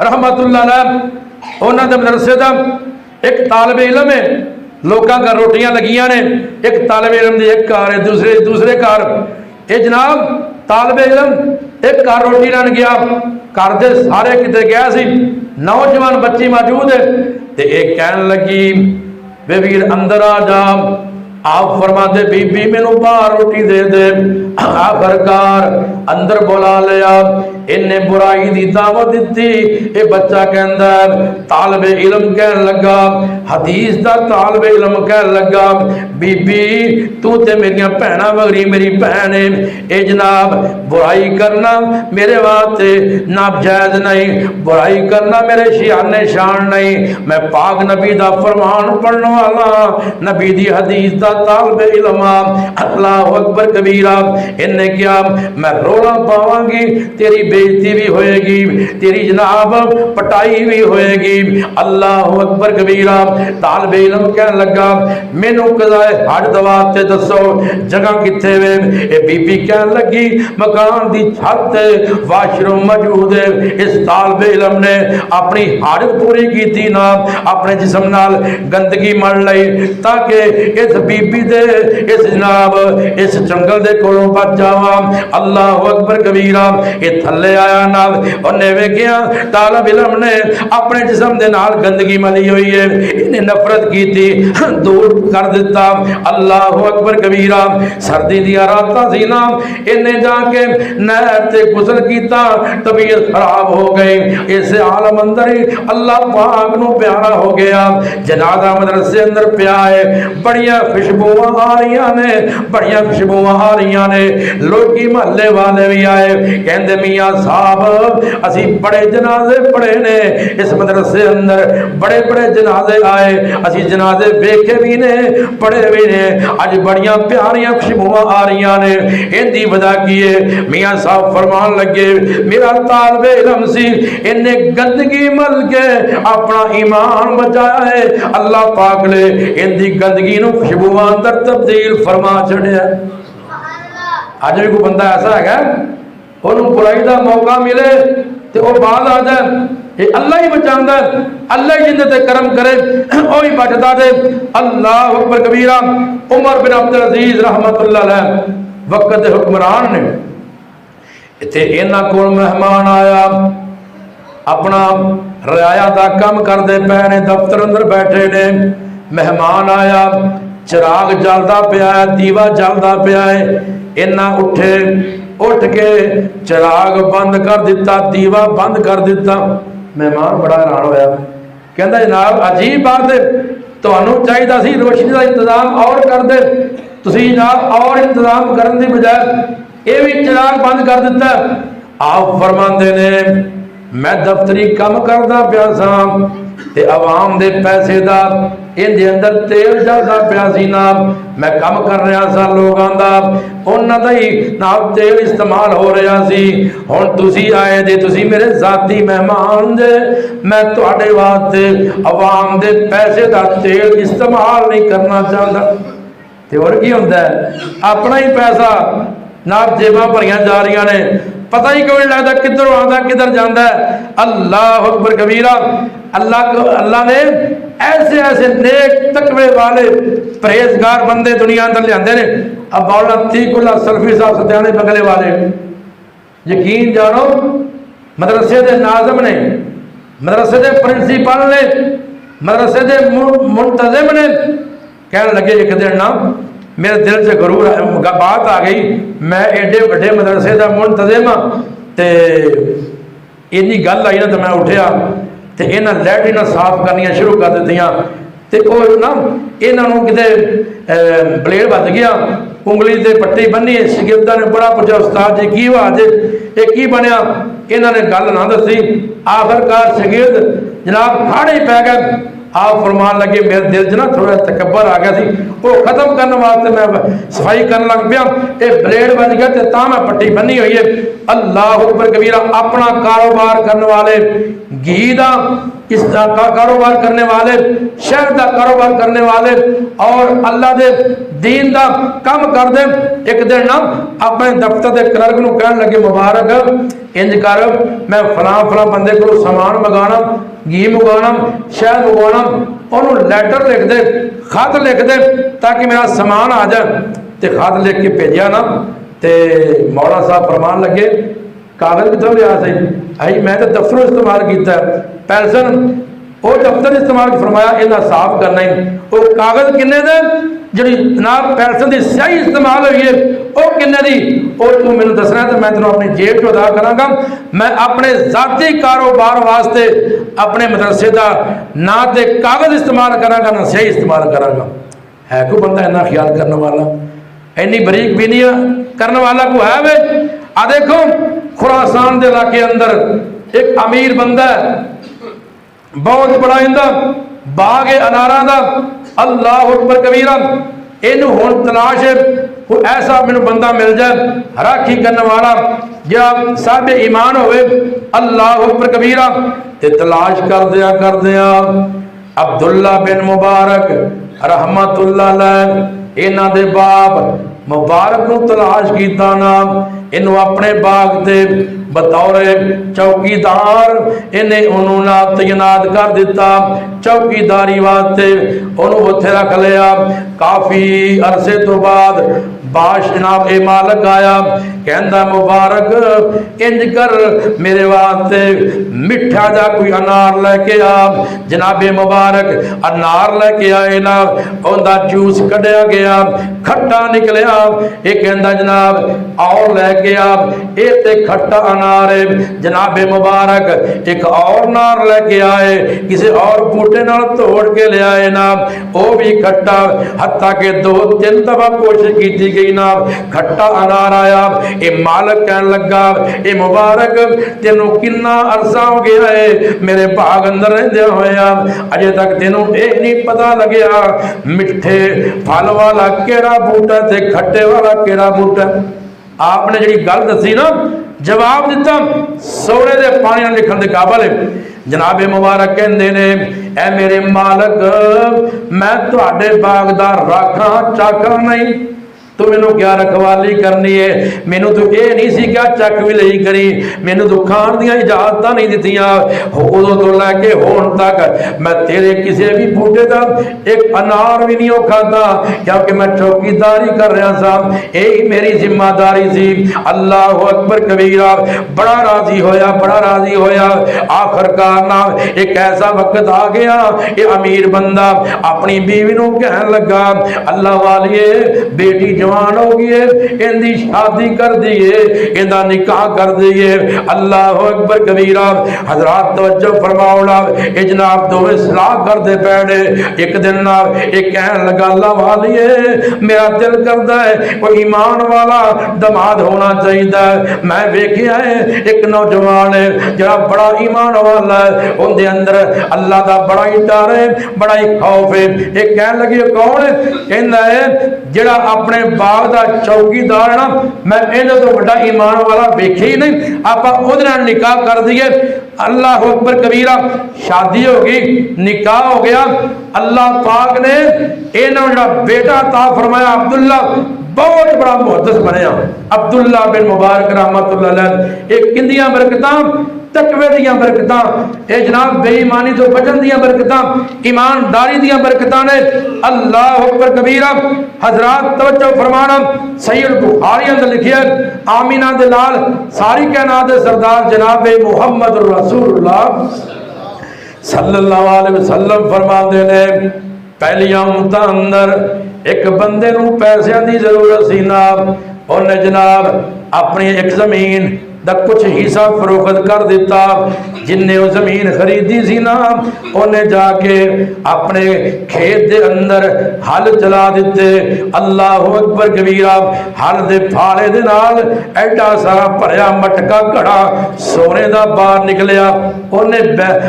रहमतुल्लाह अलैह उन्होंने मदरसे का एक तालिब इलम है। लोगों का रोटियां लगियां ने, एक तालिब इलम की एक कार है, दूसरे कार। ये जनाब तालिब इलम एक कार रोटी लैन गया, घर के सारे किते गया सी, नौजवान बच्ची मौजूद है। तो एक कहन लगी वे वीर अंदर आ जा। आप फरमाते बीबी मैनू बाहर रोटी दे दे। आखिरकार अंदर बुला लिया, इन्हें बुराई की दावत दी। ये बच्चा कहता है तालिब इलम कह लगा, हदीस का तालिब इलम कह लगा बीबी तू ते मेरिया भैन वगरी मेरी भैन है, ये जनाब बुराई करना मेरे वास्ते नाजायज नहीं, बुराई करना मेरे शियाने शान नहीं। मैं पाक नबी का फरमान पढ़ने वाला, नबी की हदीस का तालिब इलम। अल्लाह अकबर कबीरा। इन्हें क्या मैं रोला पावांगी, तेरी बेइज्जती भी होएगी, तेरी जनाब पटाई भी होएगी। अल्लाह अकबर कबीरा। तालिब इलम कहने लगा मैनू कज़ाए हज दवा ते दसो जगह किथे वे। ये बीबी कहने लगी मकान की छत वाशरूम मौजूद है। इस तालिब इलम ने अपनी हाजत पूरी की थी ना, अपने जिस्म नाल गंदगी मल लई ताकि इस बीबी दे इस जनाब इस जंगल दे कोलों बच जावा। अल्लाह अकबर कबीरा। ये थले आया नाल उन्हें वेखिया तालिब इलम ने अपने जिस्म दे नाल गंदगी मली हुई है, इन्हें नफरत की थी दूर कर दिता। अल्लाह अकबर कबीरा। सर्दी दियां रातां सी ना, इन्हें जाके नहर ते गुसल कीता, तबीयत खराब हो गई। इस आलम अंदर ही अल्लाह पाक नू प्यारा हो गया। जनाजा मदरसे अंदर पिया है, बड़िया खुशबुआं आ रही ने, बड़िया खुशबुआं आ रही ने। लोकी महल्ले वाले भी आए, कहते मियाँ साहब असी बड़े जनाजे पढ़े ने इस मदरसे अंदर, बड़े बड़े जनाजे आए, असी जनाजे वेखे भी ने पढ़े भी ने, अज बड़िया प्यारियां खुशबुआं आ रही ने। इनकी वजह की है? मियाँ साहब फरमान लगे मेरा तालिब इलम सी, इन्हें गंदगी मल के अपना ईमान बचाया है। अल्लाह पाक ने इनकी गंदगी नू खुशबुआं अंदर तब्दील फरमा छड़िया। अज भी कोई बंदा ऐसा है उन्होंने बुराई का मौका मिले तो वह बाद आ जाए, ये अल्लाह ही बचाता है, अल्लाह ही जिंदे ते करम करे वह ही बचता दे। अल्लाह अकबर कबीरा। उमर बिन अब्दुल अजीज रहमतुल्लाह अलैह वक्त के हुक्मरान ने इत्थे इन्हां कोल मेहमान आया, अपना रियाया का काम करते पे ने, दफ्तर अंदर बैठे ने, मेहमान आया, चिराग जलता पिया है, दीवा जलता पिया है, इन्ना उठे, उठ के चिराग बंद कर दिता, दीवा बंद कर दिता। मेहमान बड़ा हैरान होया, कहता जनाब अजीब बात है, तुहानू चाहिए सी रोशनी का इंतजाम और कर दे, तुसीं जनाब और इंतजाम करने की बजाय ये भी चिराग बंद कर दिता। आप फरमाते ने मैं दफ्तरी काम करता पिया सा ते आवाम दे पैसे दा इहदे अंदर तेल जलदा पिया सी ना, मैं काम कर रहा सा, लोगों का उन्हां दा ही नाल तेल इस्तेमाल हो रहा सी। हुण तुसीं आए जे, तुसीं मेरे जाती मेहमान जे, मैं तुहाडे वास्ते आवाम दे पैसे दा तेल इस्तेमाल नहीं करना चाहता। ते होर की हुंदा है, अपना ही पैसा ना जेबां भरियां जा रही ने, पता ही क्यों नहीं लगता किधर आता किधर जाता है। अल्लाह अकबर कबीरा। अल्लाह ने ऐसे ऐसे नेक तकवे वाले परहेजगार बंदे दुनिया अंदर लियाते ने। अब मौलाना अतीकुल्लाह सल्फी साहब सत्याने बंगले वाले, यकीन जानो मदरसे के नाज़िम ने, मदरसे के प्रिंसीपल ने, मदरसे के मुंतजिम ने, कह लगे एक दिन ना मेरे दिल से गुरूर बात आ गई, मैं एडे बड़े मदरसे का मुंतजिम ते इन्नी गल आई ना, तो मैं उठिया तो इन्हें लैटरिन साफ करनिया शुरू कर दित्तियां, ते ओह ना इन्हों किते ब्लेड बज गया, उंगली से पट्टी बन्नी, शागिर्दां ने बड़ा पुछा उस्ताद जी की हुआ जे, ये की बनया, इन्होंने गल ना दसी। आखिरकार शागिर्द जनाब खाड़े पै गए। आप फरमान लगे मेरे दिल च ना थोड़ा तकबर आ गया सी, वो खत्म करने वास्ते मैं सफाई करने लग पिया, ये ब्लेड बज गया तो मैं पट्टी बनी हुई है। अल्लाह अकबर कबीरा। अपना कारोबार करने वाले, घी का इस कारोबार करने वाले, शहर का कारोबार करने वाले और अल्लाह के दीन का काम कर दे, एक दिन ना अपने दफ्तर के क्लर्क को कहन लगे मुबारक इंज कर, मैं फलां फलां बंदे को समान मंगाना, घी मंगाना, शहद मंगाना, उन्होंने लैटर लिख दे, खत लिख दे ताकि मेरा समान आ जाए। तो खत लिख के भेजा ना, तो मौला साहब फरमान लगे कागज कितों लिया सही, आई मैं तो दफ्तरों इस्तेमाल किया, पैसन वो दफ्तर इस्तेमाल फरमाया, इन्हें साफ करना ही, वो कागज किन्ने दे जी जनाब पैसन की स्याही इस्तेमाल हुई है, वो किन्ने दी, वो तू मैंने दसना तो मैं तेन अपनी जेब चो अदा करांगा, मैं अपने जाती कारोबार वास्ते अपने मदरसे का ना तो कागज इस्तेमाल करांगा ना स्याही इस्तेमाल करांगा। है कोई बंदा इन्ना ख्याल करने वाला, इन्नी बरीक भी नहीं करने वाला को है वे। आ देखो खुरासान के इलाके अंदर एक अमीर बंदा है, बहुत बड़ा इंदा बाग है अनारा का। अल्लाह अकबर कबीरा। इनू हुण तलाश है कोई ऐसा मैनू बंदा मिल जाए राखी करने वाला या साहब ईमान होवे। अल्लाह अकबर कबीरा। ते तलाश कर दिया अब्दुल्ला बिन मुबारक रहमतुल्लाह अलैह इन्हां दे बाप मुबारक नूं तलाश कीता नाम, इनू अपने बाग ते बतौर चौकीदार इन्हें उन्होंने तैनात कर दिता। चौकीदारी वास्ते उन्होंने उत्थे रख लिया। काफ़ी अरसे तो बाद बाश जनाब ए मालक आया, कहता मुबारक इंज कर मेरे वास्ते मिठा जा कोई अनार लैके आ। जनाबे मुबारक अनार लैके आए ना, उनका जूस कढ़िया गया, खट्टा निकलिया। ये कहता जनाब और लैके आ, ये ते खट्टा अनार है। जनाबे मुबारक एक और नार लैके आए, किसी और बूटे नाल तोड़ के ले आए ना, वो भी खट्टा। हत्ता के 2-3 दफा कोशिश की गई ना, खट्टा अनार आया। ये मालक कहन लगा ये मुबारक तेनों किन्ना अरसा हो गया है मेरे बाग अंदर रहंदे होया, अजे तक तेनों ये नहीं पता लग्या मिठे फल वाला केड़ा बूटा ते खट्टे वाला केड़ा बूटा। आपने जी गल दसी ना, जवाब दिता सोने दे पानी लिखण दे काबल है। जनाबे मुबारक कहंदे ने ऐ मेरे मालक मैं तुहाडे बाग दा राखा चाखा नहीं, तू मैनू क्या रखवाली करनी है, मैनू तू ये नहीं सी क्या चक भी नहीं करी, मैनू तू खाण दी इजाजत नहीं दित्तियां, उदों तो लैके हुण तक मैं तेरे किसी भी बूटे का एक अनार भी नहीं खाता, क्योंकि मैं चौकीदारी कर रहा था, यही मेरी जिम्मेदारी सी। अल्लाह अकबर कबीरा। बड़ा राजी होया, बड़ा राजी होया। आखिरकार ना एक ऐसा वक्त आ गया, ये अमीर बंदा अपनी बीवी नू कहन लगा, अल्लाह वालिए बेटी जवान हो गई है, इनकी शादी कर दिए, इनका निकाह कर दिए। अल्लाह अकबर कबीरा। हजरात तवज्जो फरमाओ, ये जनाब दोवें सलाह करते पैने। एक दिन ना एक कहन लगा, अल्लाह वालिए मेरा दिल करता है कोई ईमान वाला दमाद होना चाहिए। मैं वेख्या है एक नौजवान है जरा बड़ा ईमान वाला है, उनके अंदर अल्लाह का बड़ा ही डर है, बड़ा ही खौफ है। एक कहन लगी कौन है, कहना है जरा अपने बाग का चौकीदार है ना, मैं इन्हें तो बड़ा ईमान वाला वेखे ही नहीं, आप निकाह कर दिए। अल्लाह अकबर कबीरा। शादी हो गई, निकाह हो गया। अल्लाह पाक ने इन्हों जरा बेटा ता फरमाया, अब्दुल्ला बहुत बड़ा मुहद्दिस बनया, अब्दुल्ला बिन मुबारक रहमतुल्लाह अलैह। एक किंदियां बरकतां, तकवे दियां बरकतां, ये जनाब बेईमानी तो बचन दियां बरकतां, ईमानदारी दियां बरकतां ने। अल्लाह अकबर कबीरा। हजरात तवज्जो फरमाना, सैयद बुखारी अंदर लिखिया, आमीना दे लाल सारी कायनात दे सरदार जनाब मुहम्मद रसूलुल्लाह सल्लल्लाहु अलैहि वसल्लम फरमाते ने, पहलियां उम्मतां अंदर एक बंदे नूं पैसों की जरूरत सी ना, उन्हें जनाब अपनी एक जमीन दा कुछ हिस्सा फरोख्त कर दिता। जिन्हें वो जमीन खरीदी सी ना, उन्हें जाके अपने खेत के अंदर हल चला दिते। अल्लाह अकबर कबीरा। हल दे फाले दे नाल एडा सारा भरया मटका घड़ा सोने का बाहर निकलिया। उन्हें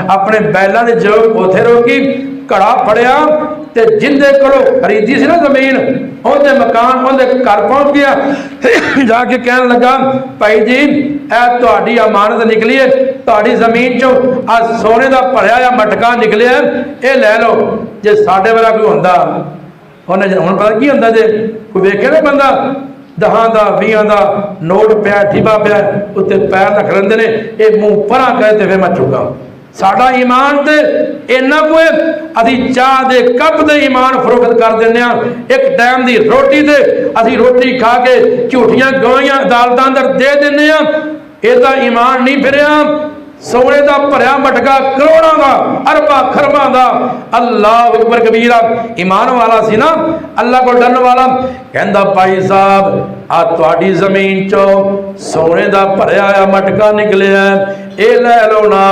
अपने बैलों की जो उथे रोकी, घड़ा फड़िया ते जिंदे कोलों खरीदी सी ना जमीन, उनके मकान उनके घर पहुंच गया। जाके कहन लगा, भाई जी ए तुहाडी अमानत निकली है, तुहाडी जमीन चो आ सोने का भरया या मटका निकलिया, ये लै लो। जे साडे वाला कोई होंदा, उन्हें हुण पता की होंदा, जे कोई वेखे ना बंदा 10 का 20 का नोट पिया ठीबा पिया उत्ते पैर रख लेंदे ने, ये मुंह परा कहे ते फिर मैं चुका। साडा ईमान ते इन्ना कोई असी चाह दे कप दे ईमान फरोख्त कर देने, एक टाइम की रोटी ते असी रोटी खा के झूठियां गवाहियां अदालतां अंदर दे देने, इसका ईमान नहीं फिरिया। सोने का भरया मटका करोड़ों का, अरबा खरबा का। अल्लाह अकबर कबीरा। ईमान वाला सी ना, अल्लाह को डरन वाला। कहंदा भाई साहब आ तुहाडी जमीन चो सोने का भरया मटका निकलिया, ये लै लो ना।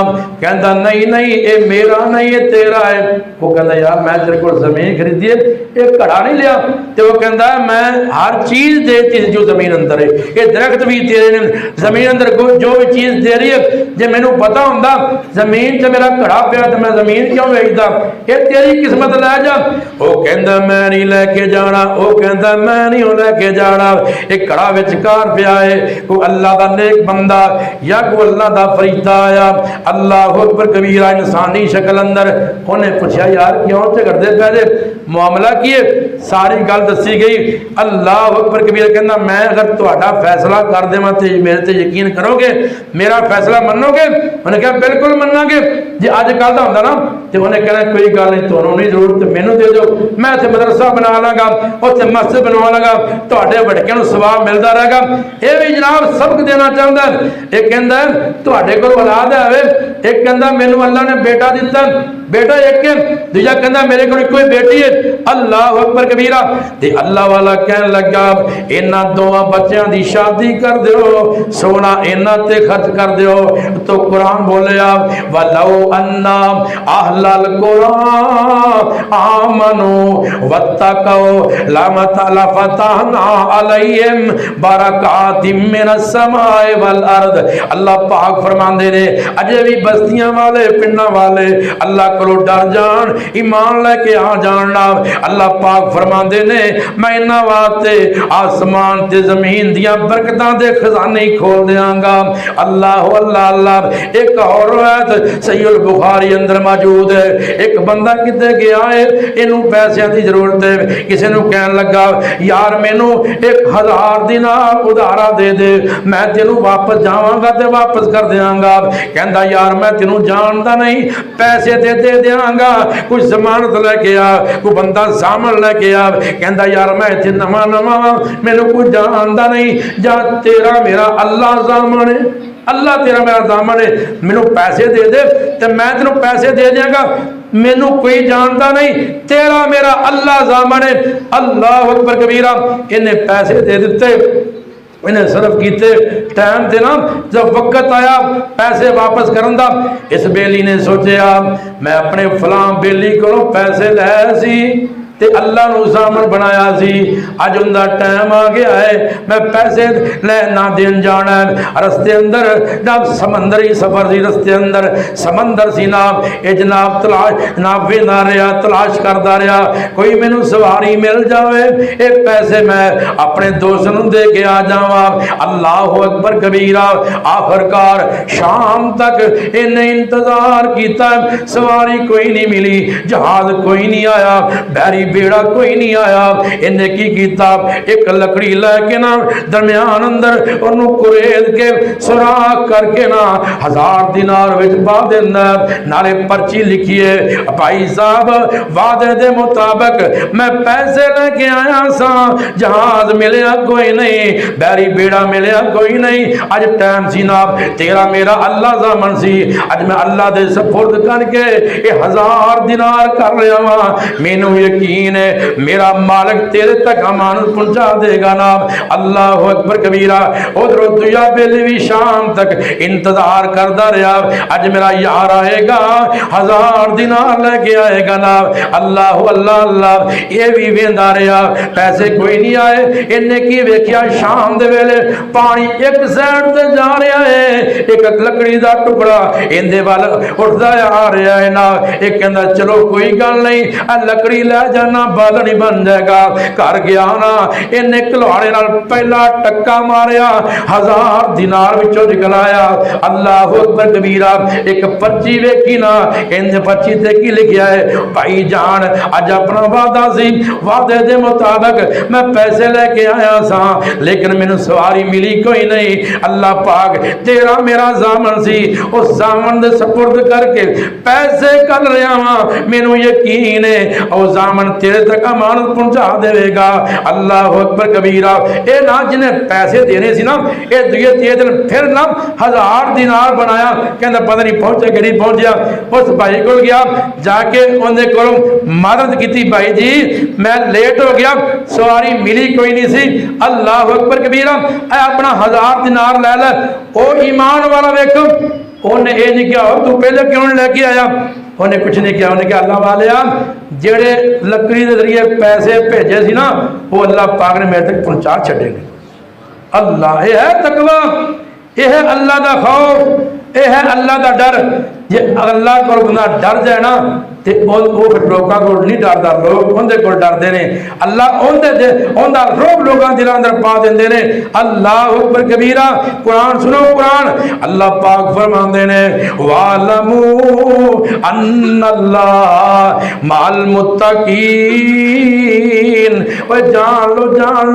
कहंदा नहीं नहीं ये मेरा नहीं, ये तेरा है। वो कहंदा यार मैं तेरे को जमीन खरीदी है, ये घड़ा नहीं लिया। तो वो कहंदा मैं हर चीज देती जो जमीन अंदर है, ये दरख्त भी तेरे ने, जमीन अंदर जो भी चीज दे रही है, जे मैनू पता होंदा जमीन च मेरा घड़ा पिया तो मैं जमीन क्यों बेचदा, ये तेरी किस्मत लै जा। वो कहंदा मैं नहीं लैके जाना, वो कहंदा मैं नहीं लैके जाना, एक घड़ा विचकार पिया है। कोई अल्लाह का नेक बंदा या कोई अल्लाह का फरिश्ता आया, अल्लाह अकबर कबीरा इंसानी शक्ल अंदर। उन्हें पूछा यार क्यों झगड़ते पै जे, मामला की है? सारी गल दसी गई। अल्लाह अकबर कबीरा कहना मैं अगर तुहाडा फैसला कर देवां ते मेरे ते यकीन करोगे, मेरा फैसला मनोगे? उन्हें कहा बिल्कुल मनांगे। जे अज कल का होंदा ना तो उन्हें कहना कोई गल नहीं, तुहानूं नहीं जरूरत, मैनूं दे दो, मैं इत्थे मदरसा बना लांगा, उत्थे मस्जिद बनवा लांगा, तुहाडे वड़कियां नूं सवाब मिलदा रहेगा। ये भी जनाब सबक देना चाहता है। एक कहंदा तुहाडे कोल औलाद है, एक कहंदा मैनूं अल्लाह ने बेटा दिता, बेटा एक है, दूजा कहंदा मेरे कोल कोई बेटी है। अल्लाह अकबर कबीरा। ते अल्लाह वाला कहन लगा इन्हां दोवां बच्चों की शादी कर दिओ, सोना इन्हां ते खर्च कर दिओ। तो कुरान बोलिया वलौ अन्ना अहलल कुरान आमनु वत्तकौ लफतहना अलैहिम बरकातिम मिनस समाए वल अर्द। अल्लाह पाक फरमांदे ने अजे भी बस्तियां वाले पिंडां वाले अल्लाह को डर जान, ईमान लैके आ जान नाल अल्लाह पाक फरमाते ने मैं इन्हां वास्ते आसमान ते जमीन दियां बरकतां दे खजाने खोल देंगा। अल्लाह अल्लाह अल्लाह। एक और रवायत सहीहुल बुखारी अंदर मौजूद है, एक बंदा किते गया है, इनू पैसों की जरूरत है, किसी ने कहन लगा यार मैनू 1000 दिनार उधारा दे दे, मैं तेनू वापस जावांगा ते वापस कर देंगा। कहता यार मैं तेनू जानता नहीं, पैसे दे देंगा, कुछ जमानत लेके आ, कोई बंदा सामन लेके आ। कहता यार मैं इत्थे नवा नवा मैनू कुछ जानता नहीं, जा तेरा मेरा अल्लाह जामन है, अल्लाह तेरा मेरा जामन है, मैनू पैसे दे दे ते मैं तेनू पैसे दे देंगा, मैनू कोई जानता नहीं, तेरा मेरा अल्लाह जामन है। अल्लाह अकबर कबीरा। इन्हें पैसे दे दिते, इन्हें सर्फ किए, टाइम से ना जब वक्त आया पैसे वापस करन दा, इस बेली ने सोचा मैं अपने फलां बेली को पैसे लै सी ते अल्लाह नू सामन बनाया सी, अज उनका टाइम आ गया है, मैं पैसे लेना देन जाना है। रस्ते अंदर जब समंदरी सफर सी, रस्ते अंदर समंदर सी नाम, ये जनाब तलाश जनाब वेंदा रहा, तलाश करता रहा, कोई मैनू सवारी मिल जाए, ये पैसे मैं अपने दोस्त नू दे के आ जावा। अल्लाह अकबर कबीरा। आखिरकार शाम तक इन्हें इंतजार किया, सवारी कोई नहीं मिली, जहाज कोई नहीं आया, बैरी बेड़ा कोई नहीं आया। इन्हें की किया, एक लकड़ी लैके ना दरम्यान अंदर उन्होंने कुरेद के सुराख करके ना 1000 दिनार विच पा देना, नाले पर्ची लिखिए भाई साहब वादे दे मुताबिक मैं पैसे लेके आया सा, जहाज मिलया कोई नहीं, बैरी बेड़ा मिलया कोई नहीं, अज टाइम सी ना तेरा मेरा अल्लाह जामन सी, अज मैं अल्लाह दे सपुर्द करके ये 1000 दिनार कर रहा वा, मैनू यकीन है मेरा मालिक तेरे तक अमानत पहुंचा देगा ना। अल्लाह अकबर कबीरा। उधरों दूजा बेली भी शाम तक इंतजार करता रहा, अज मेरा यार आएगा 1000 दिनार लेके आएगा ना। अल्लाह अल्लाह अल्लाह। ये भी वेंदा रहा, पैसे कोई नहीं आए। इन्हें की वेख्या शाम दे वेले पानी एक साइड ते जा रहा है, एक लकड़ी का टुकड़ा इंदे वाल उठता आ रहा है ना। एक कहता चलो कोई गल नहीं, लकड़ी लै जाना बालनी बन जाएगा। घर गया ना, इन्हें कलवाड़े नाल पहला टक्का मारिया, 1000 दिनार विचों निकल आया। अल्लाह अकबर कबीरा। एक पर्ची वेखी ना, इन्हें पर्ची ते की लिखा है, भाई जान अज अपना वादा सी, वादे दे मुताबिक मैं पैसे लेके आया सा, लेकिन मैनू सवारी मिली कोई नहीं। अल्लाह पाक तेरा मेरा जामन सी, उस जामन दे सपुर्द करके पैसे कर रहा वा, मैनू यकीन है और जामन तेरे तक अमानत पहुंचा देगा। अल्लाह अकबर कबीरा। ये ना जिन्हें पैसे देने सी ना, ये दूजे तीजे दिन फिर ना 1000 दिनार बनाया, कहता पता नहीं पहुंचा कि नहीं पहुंचा। उस भाई को गया, जाके उन्हें को मदद की, भाई जी मैं लेट हो गया, सवारी मिली कोई नहीं सी। अल्लाह अकबर कबीरा। अपना 1000 दिनार लै लै। ओ ईमान वाला वेखो, उन्हें ये नहीं किया तू पहले क्यों लेके आया, उन्हें कुछ नहीं किया। उन्हें कहा अल्लाह वाले जेड़े लकड़ी के जरिए पैसे भेजे सी ना, वो अल्लाह पाक ने मेरे तक पहुंचा छड़े। अल्लाह ये है तकवा, ये है अल्लाह का खौफ, ये है अल्लाह का डर। जे अल्लाह को बंदा डर जाए ना, तो फिर लोगों को नहीं डरता, लोग उनके को डरते हैं। अल्लाह उनका रोब लोगों के दिलों अंदर पा देंगे ने। अल्लाह अकबर कबीरा। कुरान सुनो, कुरान अल्लाह पाक फरमाते ने वालमू अन्नल्लाह माल मुत्तकीन। ओए जान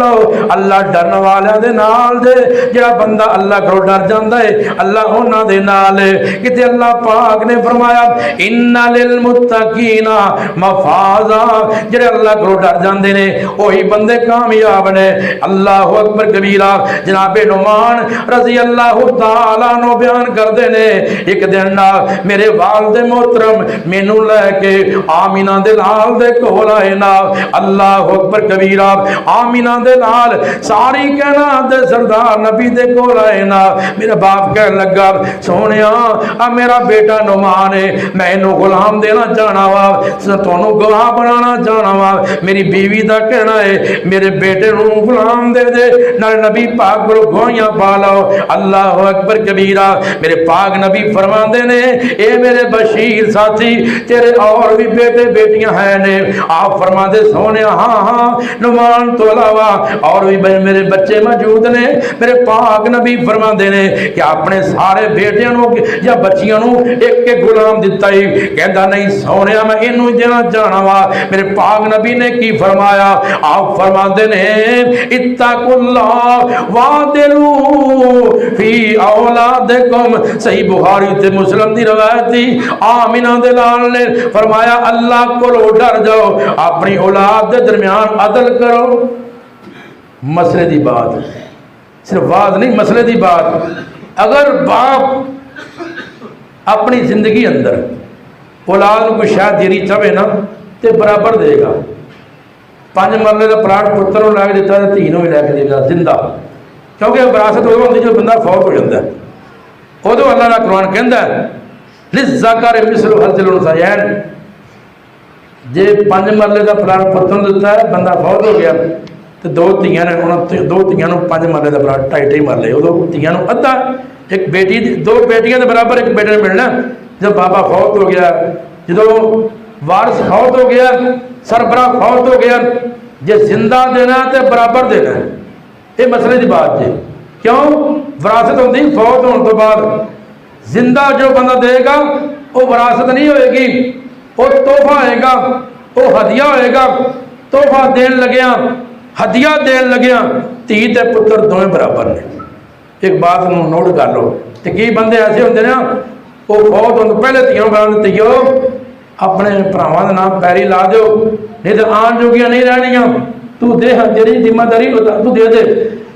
लो अल्लाह डरन वालियां दे नाल जे, जेड़ा बंदा अल्लाह को डर जाता है अल्लाह उन्हां दे नाल है। किते अल्लाह पाक ने फरमाया इन्ना लिल मुत्तकीना मफाजा, जेड़े अल्लाह को डर जाते ने वही बंदे कामयाब ने। अल्लाह अकबर कबीरा। जनाबे नुमान रजी अल्लाह तआला नो बयान करते ने, एक दिन ना मेरे वालिद मोहतरम मैनू लैके आमीना दे लाल दे कोल आए ना। अल्लाह अकबर कबीरा। कबीरा आमीना दे नाल सारी कहना दे सरदार नबी दे कोल आए ना। मेरा बाप कह लगा सोने आ मेरा बेटा नुमान है, मैं इनू गुलाम देना चाहना वा, तुहानू गवाह बनाना चाहना वा। मेरी बीवी का कहना है मेरे बेटे नू गुलाम दे दे, नाल नबी पाक को गवाहियां पा लो। अल्लाह अकबर कबीरा। मेरे पाक नबी फरमाते ने ए मेरे बशीर साथी तेरे और भी बेटे बेटियां हैं ने। आप फरमाते सोने हाँ हाँ नुमान तो अलावा और भी मेरे बच्चे मौजूद ने। मेरे पाक नबी फरमाते ने कि अपने सारे बेटियां या बच्चियां एक एक गुलाम दिता ही, कहता नहीं सोने मैं इनू देना चाहना वा। मेरे पाक नबी ने की फरमाया, आप फरमाते ने इत्तकुल्लाह वादिलू फी औलादिकुम। सही बुखारी ते मुस्लिम दी रवायत थी। आमिना दे लाल ने फरमाया अल्लाह को डर जाओ, अपनी औलाद के दरमियान अदल करो। मसले की बात, सिर्फ बात नहीं मसले की बात। अगर बाप अपनी जिंदगी अंदर औलाद को कुछ शायद देनी चाहे ना तो बराबर देगा। 5 मरले का प्लाट पुत्र को लैके दिता तो धी भी लैके देगा जिंदा, क्योंकि विरासत वो होती जो बंदा फौत हो जाता है। उदो अल्लाह का कुरान कहता है लिज़्ज़कर मिस्लु हज़्ज़िल उन्सयैन। जे 5 मरले का प्लाट पुत्र दिता है, बंदा फौत हो गया तो 2 धीआं ने, उन्होंने 2 धीआं 5 मरले का प्लाट 2.5 मरले, उदो धीआं अद्धा, एक बेटी 2 बेटियां के बराबर एक बेटे ने मिलना। जब बाबा फौत हो गया, जो वारिस फौत हो गया, सरबरा फौत हो गया, जे जिंदा देना तो बराबर देना है। ये मसले की बात है। क्यों विरासत होती फौत होने तो बाद, जिंदा जो बंदा देगा वो विरासत नहीं होएगी, वो तोहफा होएगा, वो हदिया होएगा। तोहफा देन लग्या, हदिया देन लग्या, धी ते पुत्र दोवें बराबर ने। एक बात नोट कर लो। तो कई बंदे ऐसे होंगे ना वो फौत होने पहले धीओं बना धीओ अपने भरावां दे नाम पैरी ला दो, नहीं तो आन जोगियां नहीं रहनियां। तू दे जी जिम्मेदारी तू दे दे,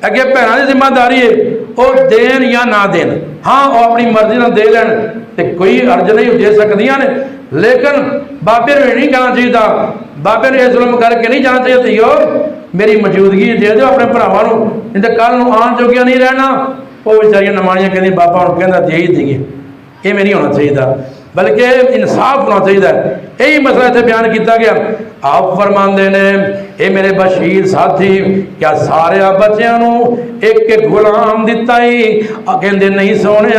अगे भैनों की जिम्मेदारी है वो देन या ना देन। हाँ वो अपनी मर्जी ना दे लैन तो कोई अर्ज नहीं दे सकदियां ने, लेकिन बाबे ने नहीं कहना चाहिए, बाबे ने जुल्म करके नहीं जाना चाहिए धीओ मेरी मौजूदगी दे दो अपने भरावां नूं, नहीं तो कल नूं आन जोगियां नहीं रहना। वो बेचारियां नमाणियां कहती बाबा हुण कहंदा दे ही देगी, ये नहीं होना चाहिए, बल्कि इंसाफ होना चाहिए। यही मसला इतने बयान किया गया। आप फरमाते ने ये मेरे बशीर साथी क्या सारे बच्चों एक एक गुलाम दिता ही? कहते नहीं सोने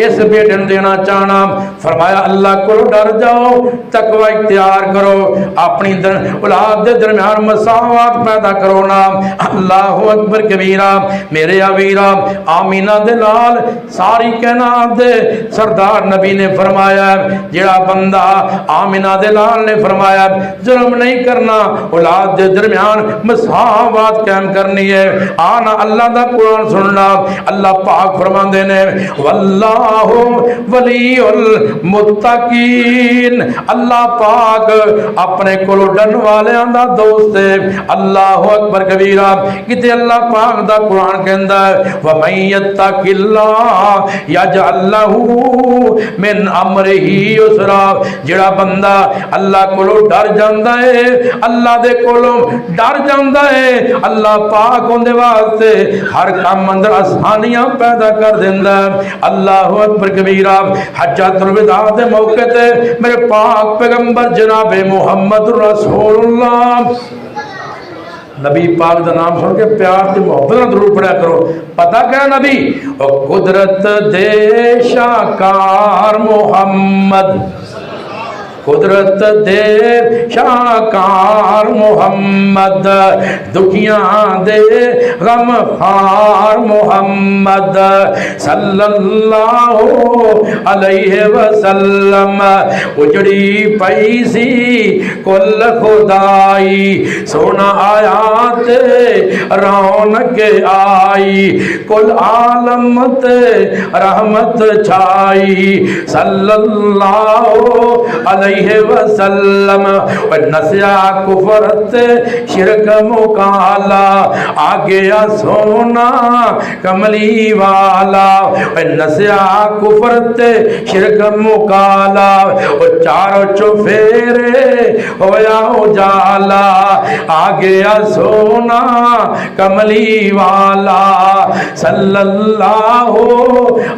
इस बेटे ने देना चाहना। फरमाया अल्लाह को डर जाओ, तकवा इख्तियार करो, अपनी औलाद के दरम्यान मसावत पैदा करो ना। अल्लाह अकबर कबीरा। मेरे अवीरा आमीना दे नाल सारी कहनात दे सरदार नबी ने फरमाया जेड़ा बंदा आमीना दे नाल ने फरमाया जुल्म नहीं करना, औलाद के दरम्यान मसावत कायम करनी है। आना अल्लाह दा कुरान सुनना। अल्लाह पाक फरमांदे ने वल्लाहु वलीउल मुत्तकीन। अल्लाह पाक अपने कोलों डरन वालियां दा दोस्त है। अल्लाह अकबर कबीरा। किते अल्लाह पाक दा कुरान कहंदा है व मन यत्तकिल्लाह यजअल लहू मिन अमरिही युसरा। जेड़ा बंदा अल्लाह कोलों डर जांदा है, अल्लाह दे कोलों डर जांदा है, अल्लाह पाक उहदे वास्ते हर काम अंदर आसानियां पैदा कर देंदा है। अल्लाह अकबर कबीरा। हज्जतुल विदा दे मौके ते मेरे पाक पैगंबर जनाबे मुहम्मद रसूलुल्लाह नबी पाक का नाम सुन के प्यार से मोहब्बत में जरूर पढ़ा करो। पता क्या नबी और कुदरत दे शाकार मोहम्मद, कुदरत दे शाकार मोहम्मद, दुखियां दे गमखार मोहम्मद सल्लल्लाहु अलैहि वसल्लम। उजड़ी पई सी कुल खुदाई, सोना आया ते रौनक आई, कुल आलम ते रहमत छाई सल्लल्लाहु अलैहि अलैहि वसल्लम नसिया कुफर ते शिरक मुकाला आ गया सोना कमली वाला नसिया कुफर ते शिरक मुकाला चारों चुफेरे होया उजाला आ गया सोना कमली वाला सल्लल्लाहु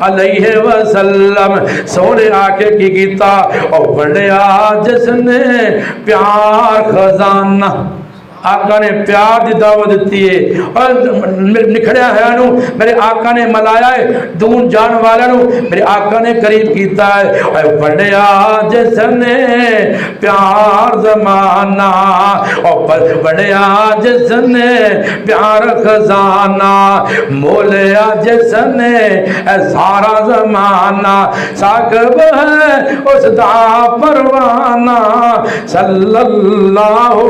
अलैहि वसल्लम। सोने आके की कीता और बढ़िया जिसने प्यार खजाना आका ने प्यार की दावत दी है और निखड़िया है मेरे आका ने मलाया है दूर जान वाले मेरे आका ने करीब किया है और बढ़िया जिसने प्यार जमाना और बढ़िया जिसने प्यार खजाना मोलिया जिसने सारा जमाना साकब है उसका परवाना सल्लल्लाहु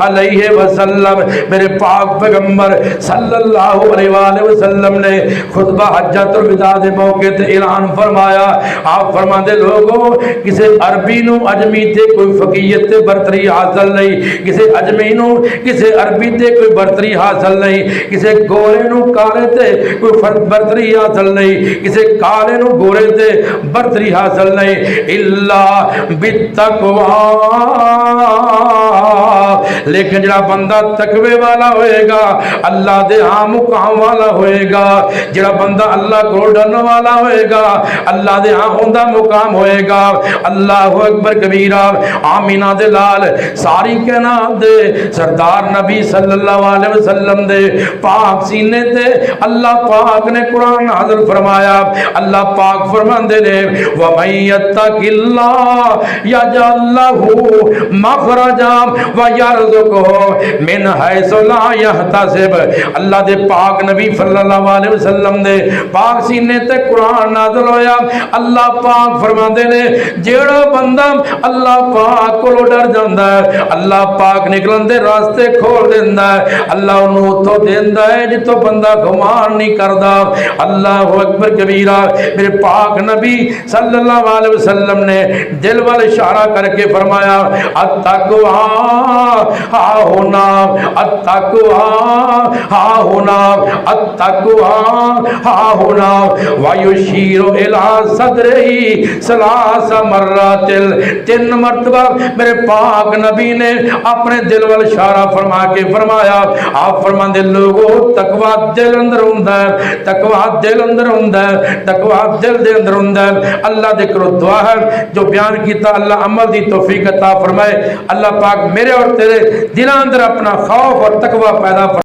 अलैहि वसल्लम। मेरे पाक पैगंबर सल्लल्लाहु अलैहि वसल्लम ने खुतबा हज्जतुल विदा के मौके ते ऐलान फरमाया। आप फरमाते लोगों किसी अरबी नू अजमी ते कोई फकीयत ते बरतरी हासिल नहीं, किसी अजमी नू किसी अरबी ते कोई बरतरी हासिल नहीं, किसी गोरे नू काले ते कोई बरतरी हासिल नहीं, किसी काले नू गोरे ते बरतरी हासिल नहीं इल्ला बित्तक़वा। लेकिन जड़ा बंदा तकवे वाला होएगा अल्लाह दे हाँ मुकाम वाला होएगा, जड़ा बंदा अल्लाह को डरने वाला होएगा अल्लाह दे हाँ उनका मुकाम होएगा। अल्लाहु अकबर कबीरा। आमीना दे लाल सारी कायनात दे सरदार नबी सल्लल्लाहु अलैहि वसल्लम दे पाक सीने ते अल्लाह पाक ने कुरान नाज़िल फरमाया। अल्लाह पाक फरमांदे ने व मय्यत्तकिल्लाह यजअल लहू मखरजा व यरज़ुक़हु मिन हैसु ला यहतसिब। अल्लाह दे पाक नबी सल्लल्लाहु अलैहि वसल्लम दे पाक सीने ते कुरान नाज़िल होया। अल्लाह पाक फरमांदे ने जेड़ा बंदा अल्लाह पाक को डर जांदा है अल्लाह पाक निकलन दे रास्ते खोल देंदा है, अल्लाह उन्होंने उतो देंदा है जितो बंदा गुमान नहीं करदा। अल्लाहु अकबर कबीरा। मेरे पाक नबी सल्लल्लाहु अलैहि वसल्लम ने दिल वाल इशारा करके फरमाया अत्तक़वा हा होना अत्तक़वा हा होना अत्तक़वा हा होना वायुशीरो इला सदरिही सलासा मर्रातिल। 3 मरतबा मेरे पाक नबी ने अपने दिल वाल इशारा फरमा के फरमाया। आप फरमाते लोगों तकवा दिल अंदर हुंदा है, तकवा दिल अंदर हुंदा है, तकवा दिल दे अंदर हुंदा है। अल्लाह दे करो दुआ है जो बयान किया अल्लाह अमल दी तौफीक अता फरमाए। अल्लाह पाक मेरे और तेरे दिलों अंदर अपना खौफ और तकवा पैदा